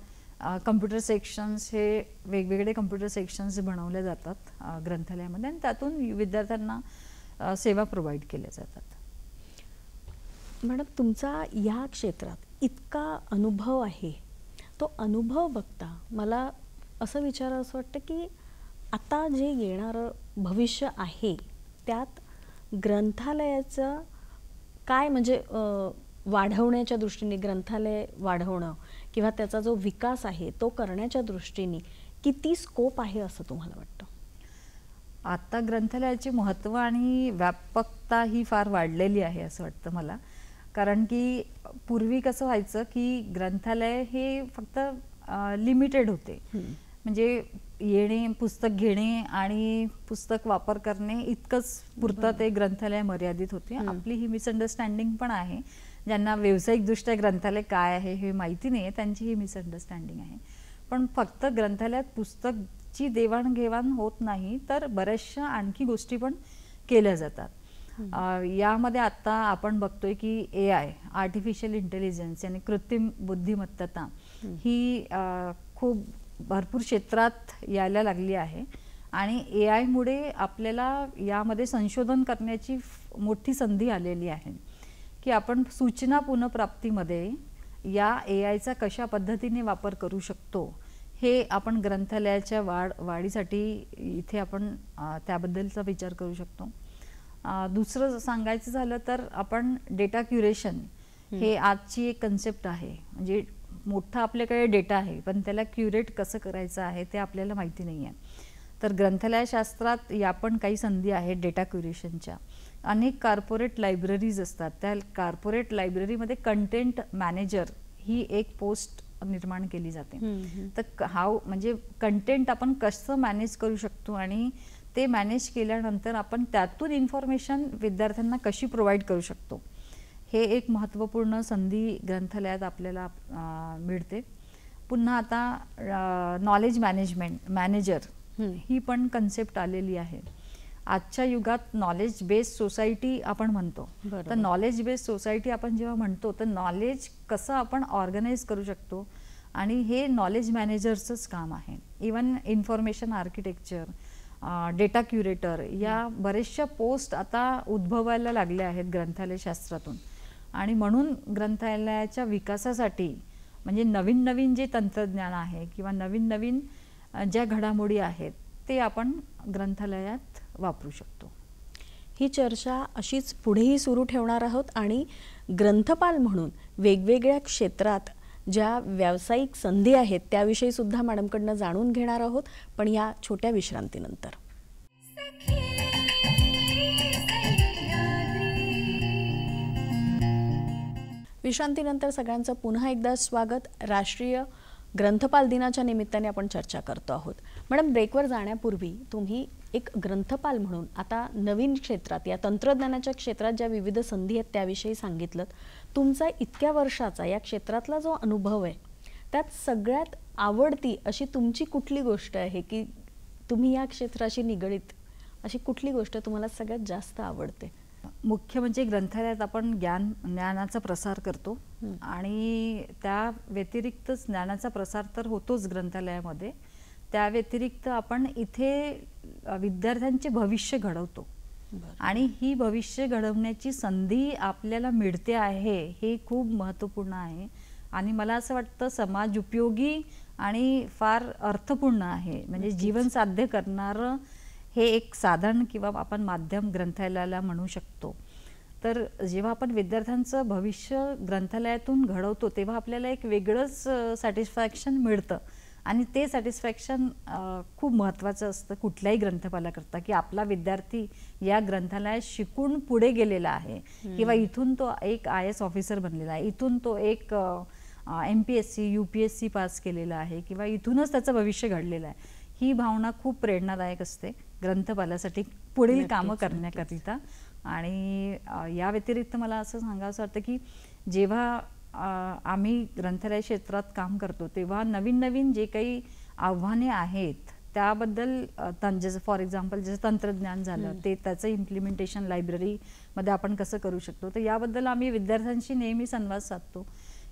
कम्प्युटर सेक्शन्स, हे वेगवेगळे कम्प्युटर सेक्शन्स बनवले जातात ग्रंथालयामध्ये, आणि त्यातून विद्यार्थ्यांना सेवा प्रोव्हाइड केल्या जातात. मॅडम, तुमचा या क्षेत्रात इतका अनुभव आहे, तो अनुभव बघता मला असं विचारावं असं वाटतं की आता जे येणारं भविष्य आहे त्यात ग्रंथालयाचं काय म्हणजे वाढवण्याच्या दृष्टीने, ग्रंथालय वाढवणं किंवा त्याचा जो विकास आहे तो करण्याच्या दृष्टीने किती स्कोप आहे असं तुम्हाला वाटतं? आता ग्रंथालयाचे महत्त्व आणि व्यापकता ही फार वाढलेली आहे असं वाटतं मला. कारण की पूर्वी कसं व्हायचं की ग्रंथालय हे फक्त लिमिटेड होते. म्हणजे येणे, पुस्तक घेणे आणि पुस्तक वापर करणे इतकंच पुरतं ते ग्रंथालय मर्यादित होते. आपली ही मिसअंडरस्टँडिंग पण आहे. ज्यांना व्यावसायिकदृष्ट्या ग्रंथालय काय आहे हे माहिती नाही आहे, त्यांची ही मिसअंडरस्टँडिंग आहे. पण फक्त ग्रंथालयात पुस्तकची देवाणघेवाण होत नाही, तर बऱ्याचशा आणखी गोष्टी पण केल्या जातात. यामध्ये आता आपण बघतोय की AI, आर्टिफिशियल इंटेलिजन्स आणि कृत्रिम बुद्धिमत्ता ही खूप भरपूर क्षेत्रात यायला लागली आहे. आणि AI मुळे आपल्याला यामध्ये संशोधन करण्याची मोठी संधी आलेली आहे की आपण सूचना पुनःप्राप्तीमध्ये या AIचा कशा पद्धतीने वापर करू शकतो, हे आपण ग्रंथालयाच्या वाढीसाठी इथे आपण त्याबद्दलचा विचार करू शकतो. दुसरं सांगायचं झालं तर आपण डेटा क्युरेशन हे आजची एक कन्सेप्ट आहे. म्हणजे मोठा आपल्याकडे डेटा आहे पण त्याला क्युरेट कसं करायचं आहे ते आपल्याला माहिती नाही आहे. तर ग्रंथालयशास्त्रात या पण काही संधी आहेत डेटा क्युरेशनच्या. अनेक कॉर्पोरेट लायब्ररीज असतात, त्या कॉर्पोरेट लायब्ररीमध्ये कंटेंट मॅनेजर ही एक पोस्ट निर्माण केली जाते. तर म्हणजे कंटेंट आपण कसं मॅनेज करू शकतो आणि ते मॅनेज केल्यानंतर आपण त्यातून इन्फॉर्मेशन विद्यार्थ्यांना कशी प्रोव्हाइड करू शकतो, हे एक महत्त्वपूर्ण संधी ग्रंथालयात आपल्याला मिळते. पुन्हा आता नॉलेज मॅनेजर ही पण कन्सेप्ट आलेली आहे. आजच्या युगात नॉलेज बेस्ड सोसायटी आपण म्हणतो. तर नॉलेज बेस्ड सोसायटी आपण जेव्हा म्हणतो तर नॉलेज कसं आपण ऑर्गनाइज करू शकतो, आणि हे नॉलेज मॅनेजरचंच काम आहे. Even information architecture, data curator या बरेचशा पोस्ट आता उद्भवायला लागल्या आहेत ग्रंथालय शास्त्रातून. आणि म्हणून ग्रंथालयाच्या विकासासाठी म्हणजे नवीन नवीन जे तंत्रज्ञान आहे किंवा नवीन नवीन ज्या घडामोडी आहेत ते आपण ग्रंथालयात वापरू शकतो. ही चर्चा अशीच पुढेही सुरू ठेवणार आहोत आणि ग्रंथपाल म्हणून वेगवेगळ्या क्षेत्रात ज्या व्यावसायिक संधी आहेत त्याविषयी सुद्धा मॅडमकडनं जाणून घेणार आहोत, पण या छोट्या विश्रांतीनंतर. विश्रांतीनंतर सगळ्यांचं पुन्हा एकदा स्वागत. राष्ट्रीय ग्रंथपाल दिनाच्या निमित्ताने आपण चर्चा करतो आहोत. मॅडम, ब्रेकवर जाण्यापूर्वी तुम्ही एक ग्रंथपाल म्हणून आता नवीन क्षेत्रात, या तंत्रज्ञानाच्या क्षेत्रात ज्या विविध संधी आहेत त्याविषयी सांगितलं. तुमचा इतक्या वर्षाचा या क्षेत्रातला जो अनुभव आहे त्यात सगळ्यात आवडती अशी तुमची कुठली गोष्ट आहे की तुम्ही या क्षेत्राशी निगडीत अशी कुठली गोष्ट तुम्हाला सगळ्यात जास्त आवडते? मुख्य म्हणजे ग्रंथालयात आपण ज्ञानाचा प्रसार करतो आणि त्या व्यतिरिक्तच ज्ञानाचा प्रसार तर होतोच ग्रंथालयामध्ये, त्या व्यतिरिक्त आपण इथे विद्यार्थ्यांचे भविष्य घडवतो आणि ही भविष्य घडवण्याची संधी आपल्याला मिळते आहे, हे खूप महत्त्वपूर्ण आहे. आणि मला असं वाटतं समाज उपयोगी आणि फार अर्थपूर्ण आहे. म्हणजे जीवन साध्य करणारं हे एक साधन किंवा आपण माध्यम ग्रंथालयाला म्हणू शकतो. तर जेव्हा आपण विद्यार्थ्यांचं भविष्य ग्रंथालयातून घडवतो तेव्हा आपल्याला एक वेगळंच सॅटिस्फॅक्शन मिळतं आणि ते सॅटिस्फॅक्शन खूप महत्त्वाचं असतं कुठल्याही ग्रंथपालाकरता, की आपला विद्यार्थी या ग्रंथालयात शिकून पुढे गेलेला आहे किंवा इथून तो एक IAS ऑफिसर बनलेला आहे, इथून तो एक MPSC UPSC पास केलेला आहे किंवा इथूनच त्याचं भविष्य घडलेलं आहे. ही भावना खूप प्रेरणादायक असते ग्रंथपालासाठी पुढील कामं करण्याकरिता. आणि या व्यतिरिक्त मला असं सांगावंसं वाटतं की जेव्हा आम्ही ग्रंथालय क्षेत्रात काम करतो तेव्हा नवीन नवीन जे काही आव्हाने आहेत त्याबद्दल जसं फॉर एक्झाम्पल जसं तंत्रज्ञान झालं ते त्याचं इम्प्लिमेंटेशन लायब्ररीमध्ये आपण कसं करू शकतो, तर याबद्दल आम्ही विद्यार्थ्यांशी नेहमी संवाद साधतो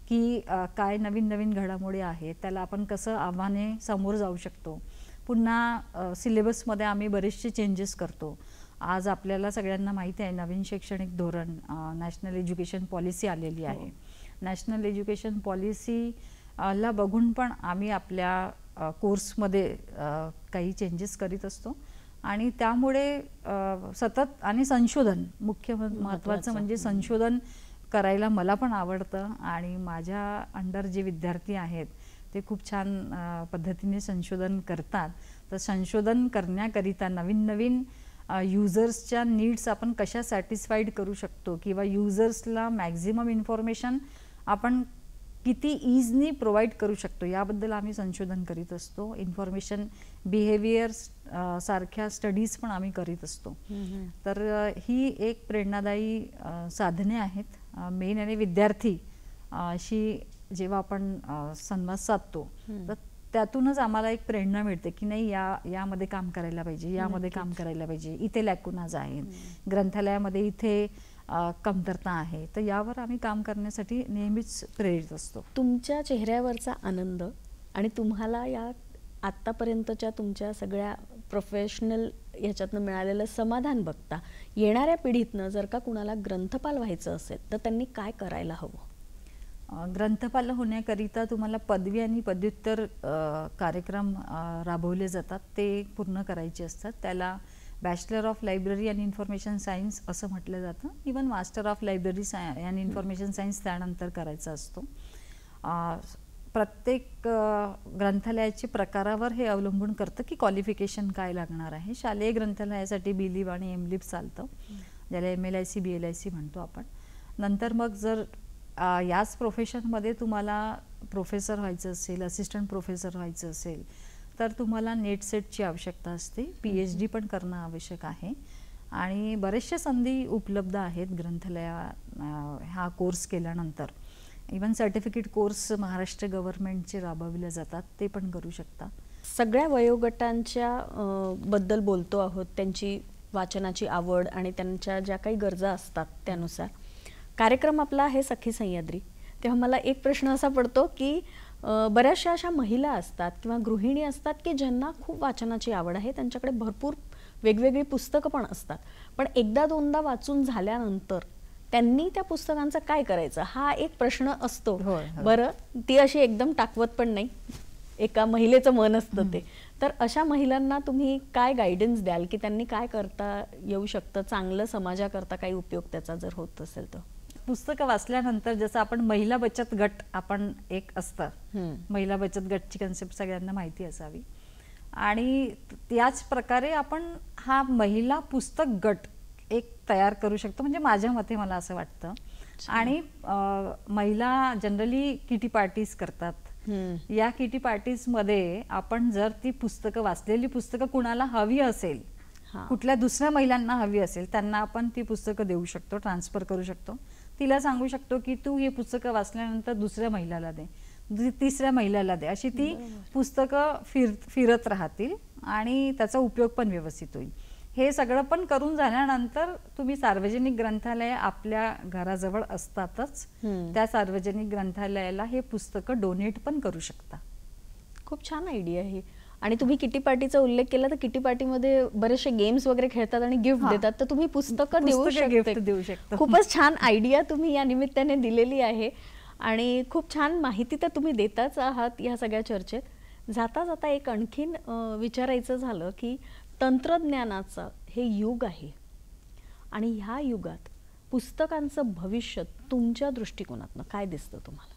की काय नवीन नवीन घडामोडी आहेत, त्याला आपण कसं आव्हाने समोर जाऊ शकतो. पुन्हा सिलेबसमध्ये आम्ही बरेचसे चेंजेस करतो. आज आपल्याला सगळ्यांना माहिती आहे नवीन शैक्षणिक धोरण नॅशनल एज्युकेशन पॉलिसी आलेली आहे. नॅशनल एज्युकेशन पॉलिसीला बघून पण आम्ही आपल्या कोर्समध्ये काही चेंजेस करीत असतो आणि त्यामुळे सतत आणि संशोधन मुख्य महत्त्वाचं म्हणजे संशोधन करायला मला पण आवडतं आणि माझ्या अंडर जे विद्यार्थी आहेत ते खूप छान पद्धतीने संशोधन करतात. तर संशोधन करण्याकरिता नवीन नवीन युजर्सच्या नीड्स आपण कशा सॅटिस्फाईड करू शकतो किंवा युजर्सला मॅक्झिमम इन्फॉर्मेशन आपण किती इझनी प्रोव्हाइड करू शकतो याबद्दल आम्ही संशोधन करीत असतो. इन्फॉर्मेशन बिहेवियर सारख्या स्टडीज पण आम्ही करीत असतो. तर ही एक प्रेरणादायी साधने आहेत. मेन आणि विद्यार्थी शी जेव्हा आपण संवाद साधतो तर त्यातूनच आम्हाला एक प्रेरणा मिळते की नाही यामध्ये काम करायला पाहिजे, यामध्ये काम करायला पाहिजे, इथे लॅकुनाज आहेत, ग्रंथालयामध्ये इथे कमतरता आहे, तर यावर आम्ही काम करण्यासाठी नेहमीच प्रेरित असतो. तुमच्या चेहऱ्यावरचा आनंद आणि तुम्हाला या आत्तापर्यंतच्या तुमच्या सगळ्या प्रोफेशनल ह्याच्यातनं मिळालेलं समाधान बघता येणाऱ्या पिढीतनं जर का कुणाला ग्रंथपाल व्हायचं असेल तर त्यांनी काय करायला हवं? ग्रंथपाल होण्याकरिता तुम्हाला पदवी आणि पदव्युत्तर कार्यक्रम राबवले जातात, ते पूर्ण करायचे असतात. त्याला bachelor of library and information science असं म्हटलं जातं. Even master of library and information science त्यानंतर करायचा असतो. प्रत्येक ग्रंथालयाच्या प्रकारावर हे अवलंबून करतं की क्वालिफिकेशन काय लागणार आहे. शालेय ग्रंथालयासाठी BLib आणि MLib चालतं, ज्याला MLIC BLIC म्हणतो आपण. नंतर मग जर याच प्रोफेशनमध्ये तुम्हाला प्रोफेसर व्हायचं असेल, असिस्टंट प्रोफेसर व्हायचं असेल तर तुम्हाला नेट सेटची आवश्यकता असते. PhD पण करणं आवश्यक आहे आणि बरेचशा संधी उपलब्ध आहेत ग्रंथालयात हा कोर्स केल्यानंतर. इवन सर्टिफिकेट कोर्स महाराष्ट्र गव्हर्नमेंटचे राबविले जातात, ते पण करू शकता. सगळ्या वयोगटांच्या बद्दल बोलतो आहोत, त्यांची वाचनाची आवड आणि त्यांच्या ज्या काही गरजा असतात त्यानुसार. कार्यक्रम आपला आहे सखी सह्याद्री. तेव्हा मला एक प्रश्न असा पडतो की बऱ्याचशा अशा महिला असतात किंवा गृहिणी असतात की ज्यांना खूप वाचनाची आवड आहे, त्यांच्याकडे भरपूर वेगवेगळी पुस्तकं पण असतात, पण एकदा दोनदा वाचून झाल्यानंतर त्यांनी त्या पुस्तकांचं काय करायचं हा एक प्रश्न असतो. बरं, ती अशी एकदम टाकवत पण नाही, एका महिलेचं मन असतं ते. तर अशा महिलांना तुम्ही काय गायडन्स द्याल की त्यांनी काय करता येऊ शकतं, चांगलं समाजाकरता काही उपयोग त्याचा जर होत असेल तर? पुस्तकं वाचल्यानंतर जसं आपण महिला बचत गट आपण एक असतं, महिला बचत गटची कन्सेप्ट सगळ्यांना माहिती असावी, आणि त्याच प्रकारे आपण हा महिला पुस्तक गट एक तयार करू शकतो, म्हणजे माझ्या मते मला असं वाटतं. आणि महिला जनरली किटी पार्टीज करतात. या किटी पार्टीज मध्ये आपण जर ती पुस्तकं, वाचलेली पुस्तकं कुणाला हवी असेल, कुठल्या दुसऱ्या महिलांना हवी असेल, त्यांना आपण ती पुस्तकं देऊ शकतो, ट्रान्सफर करू शकतो. तिला सांगू शकतो की तू ही पुस्तकं वाचल्यानंतर दुसऱ्या महिलाला दे, तिसऱ्या महिलाला दे, अशी ती पुस्तकं फिरत राहतील आणि त्याचा उपयोग पण व्यवस्थित होईल. हे सगळं पण करून झाल्यानंतर तुम्ही सार्वजनिक ग्रंथालय आपल्या घराजवळ असतातच, त्या सार्वजनिक ग्रंथालयाला हे पुस्तकं डोनेट पण करू शकता. खूप छान आयडिया आहे. आणि तुम्ही किटी पार्टीचा उल्लेख केला, तर किटी पार्टीमध्ये बरेचसे गेम्स वगैरे खेळतात आणि गिफ्ट देतात, तर तुम्ही पुस्तकं देऊ शकता. खूपच छान आयडिया तुम्ही या निमित्ताने दिलेली आहे आणि खूप छान माहिती तर तुम्ही देताच आहात या सगळ्या चर्चेत. जाता जाता एक आणखीन विचारायचं झालं की तंत्रज्ञानाचं हे युग आहे आणि ह्या युगात पुस्तकांचं भविष्य तुमच्या दृष्टिकोनातनं काय दिसतं तुम्हाला?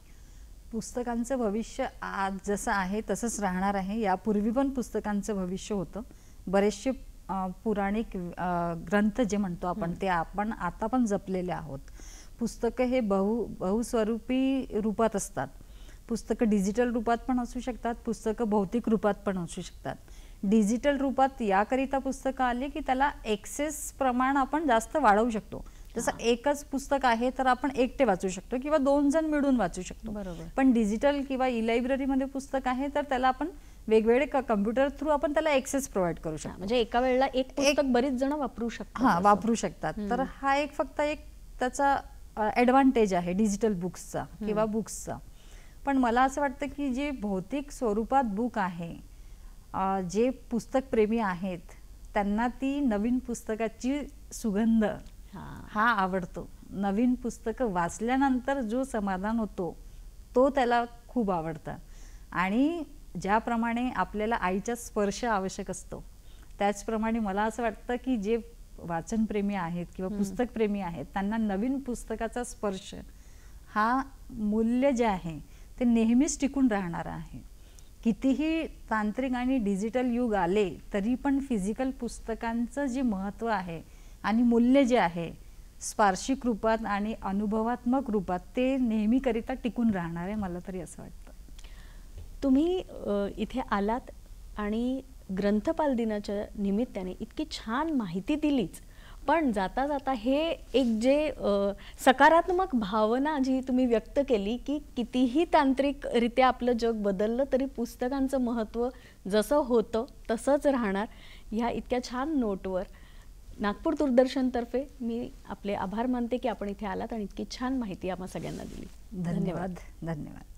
पुस्तकांचं भविष्य आज जसं आहे तसंच राहणार आहे. यापूर्वी पण पुस्तकांचं भविष्य होतं. बरेचसे पुराणिक ग्रंथ जे म्हणतो आपण ते आपण आता पण जपलेले आहोत. पुस्तकं हे बहुस्वरूपी रूपात असतात. पुस्तकं डिजिटल रूपात पण असू शकतात, पुस्तकं भौतिक रूपात पण असू शकतात. डिजिटल रूपात याकरिता पुस्तकं आली की त्याला एक्सेस प्रमाण आपण जास्त वाढवू शकतो. जसं एकच पुस्तक आहे तर आपण एकटे वाचू शकतो किंवा 2 जण मिळून वाचू शकतो. बरोबर. पण डिजिटल किंवा ई लायब्ररीमध्ये पुस्तक आहे तर त्याला आपण वेगवेगळे कम्प्युटर थ्रू आपण त्याला एक्सेस प्रोव्हाइड करू शकतो. म्हणजे एका वेळेला एक पुस्तक बरीच जण वापरू शकतात. हा, वापरू शकतात. तर हा एक फक्त एक त्याचा ॲडव्हान्टेज आहे डिजिटल बुक्सचा किंवा बुक्सचा. पण मला असं वाटतं की जे भौतिक स्वरूपात बुक आहे, जे पुस्तक प्रेमी आहेत त्यांना ती नवीन पुस्तकाची सुगंध हा आवडतो. नवीन पुस्तकं वाचल्यानंतर जो समाधान होतो तो त्याला खूप आवडतं. आणि ज्याप्रमाणे आपल्याला आईचा स्पर्श आवश्यक असतो, त्याचप्रमाणे मला असं वाटतं की जे वाचनप्रेमी आहेत किंवा पुस्तकप्रेमी आहेत त्यांना नवीन पुस्तकाचा स्पर्श हा मूल्य जे आहे ते नेहमीच टिकून राहणार आहे. कितीही तांत्रिक आणि डिजिटल युग आले तरी पण फिजिकल पुस्तकांचं जे महत्त्व आहे आणि मूल्य जे आहे स्पार्शिक रूपात आणि अनुभवात्मक रूपात ते नेहमीकरिता टिकून राहणार आहे, मला तरी असं वाटतं. तुम्ही इथे आलात आणि ग्रंथपाल दिनाच्या निमित्ताने इतकी छान माहिती दिलीच, पण जाता जाता हे एक जे सकारात्मक भावना जी तुम्ही व्यक्त केली की कितीही तांत्रिकरित्या आपलं जग बदललं तरी पुस्तकांचं महत्त्व जसं होतं तसंच राहणार, ह्या इतक्या छान नोटवर नागपूर दूरदर्शनतर्फे मी आपले आभार मानते की आपण इथे आलात आणि इतकी छान माहिती आम्हा सगळ्यांना दिली. धन्यवाद. धन्यवाद.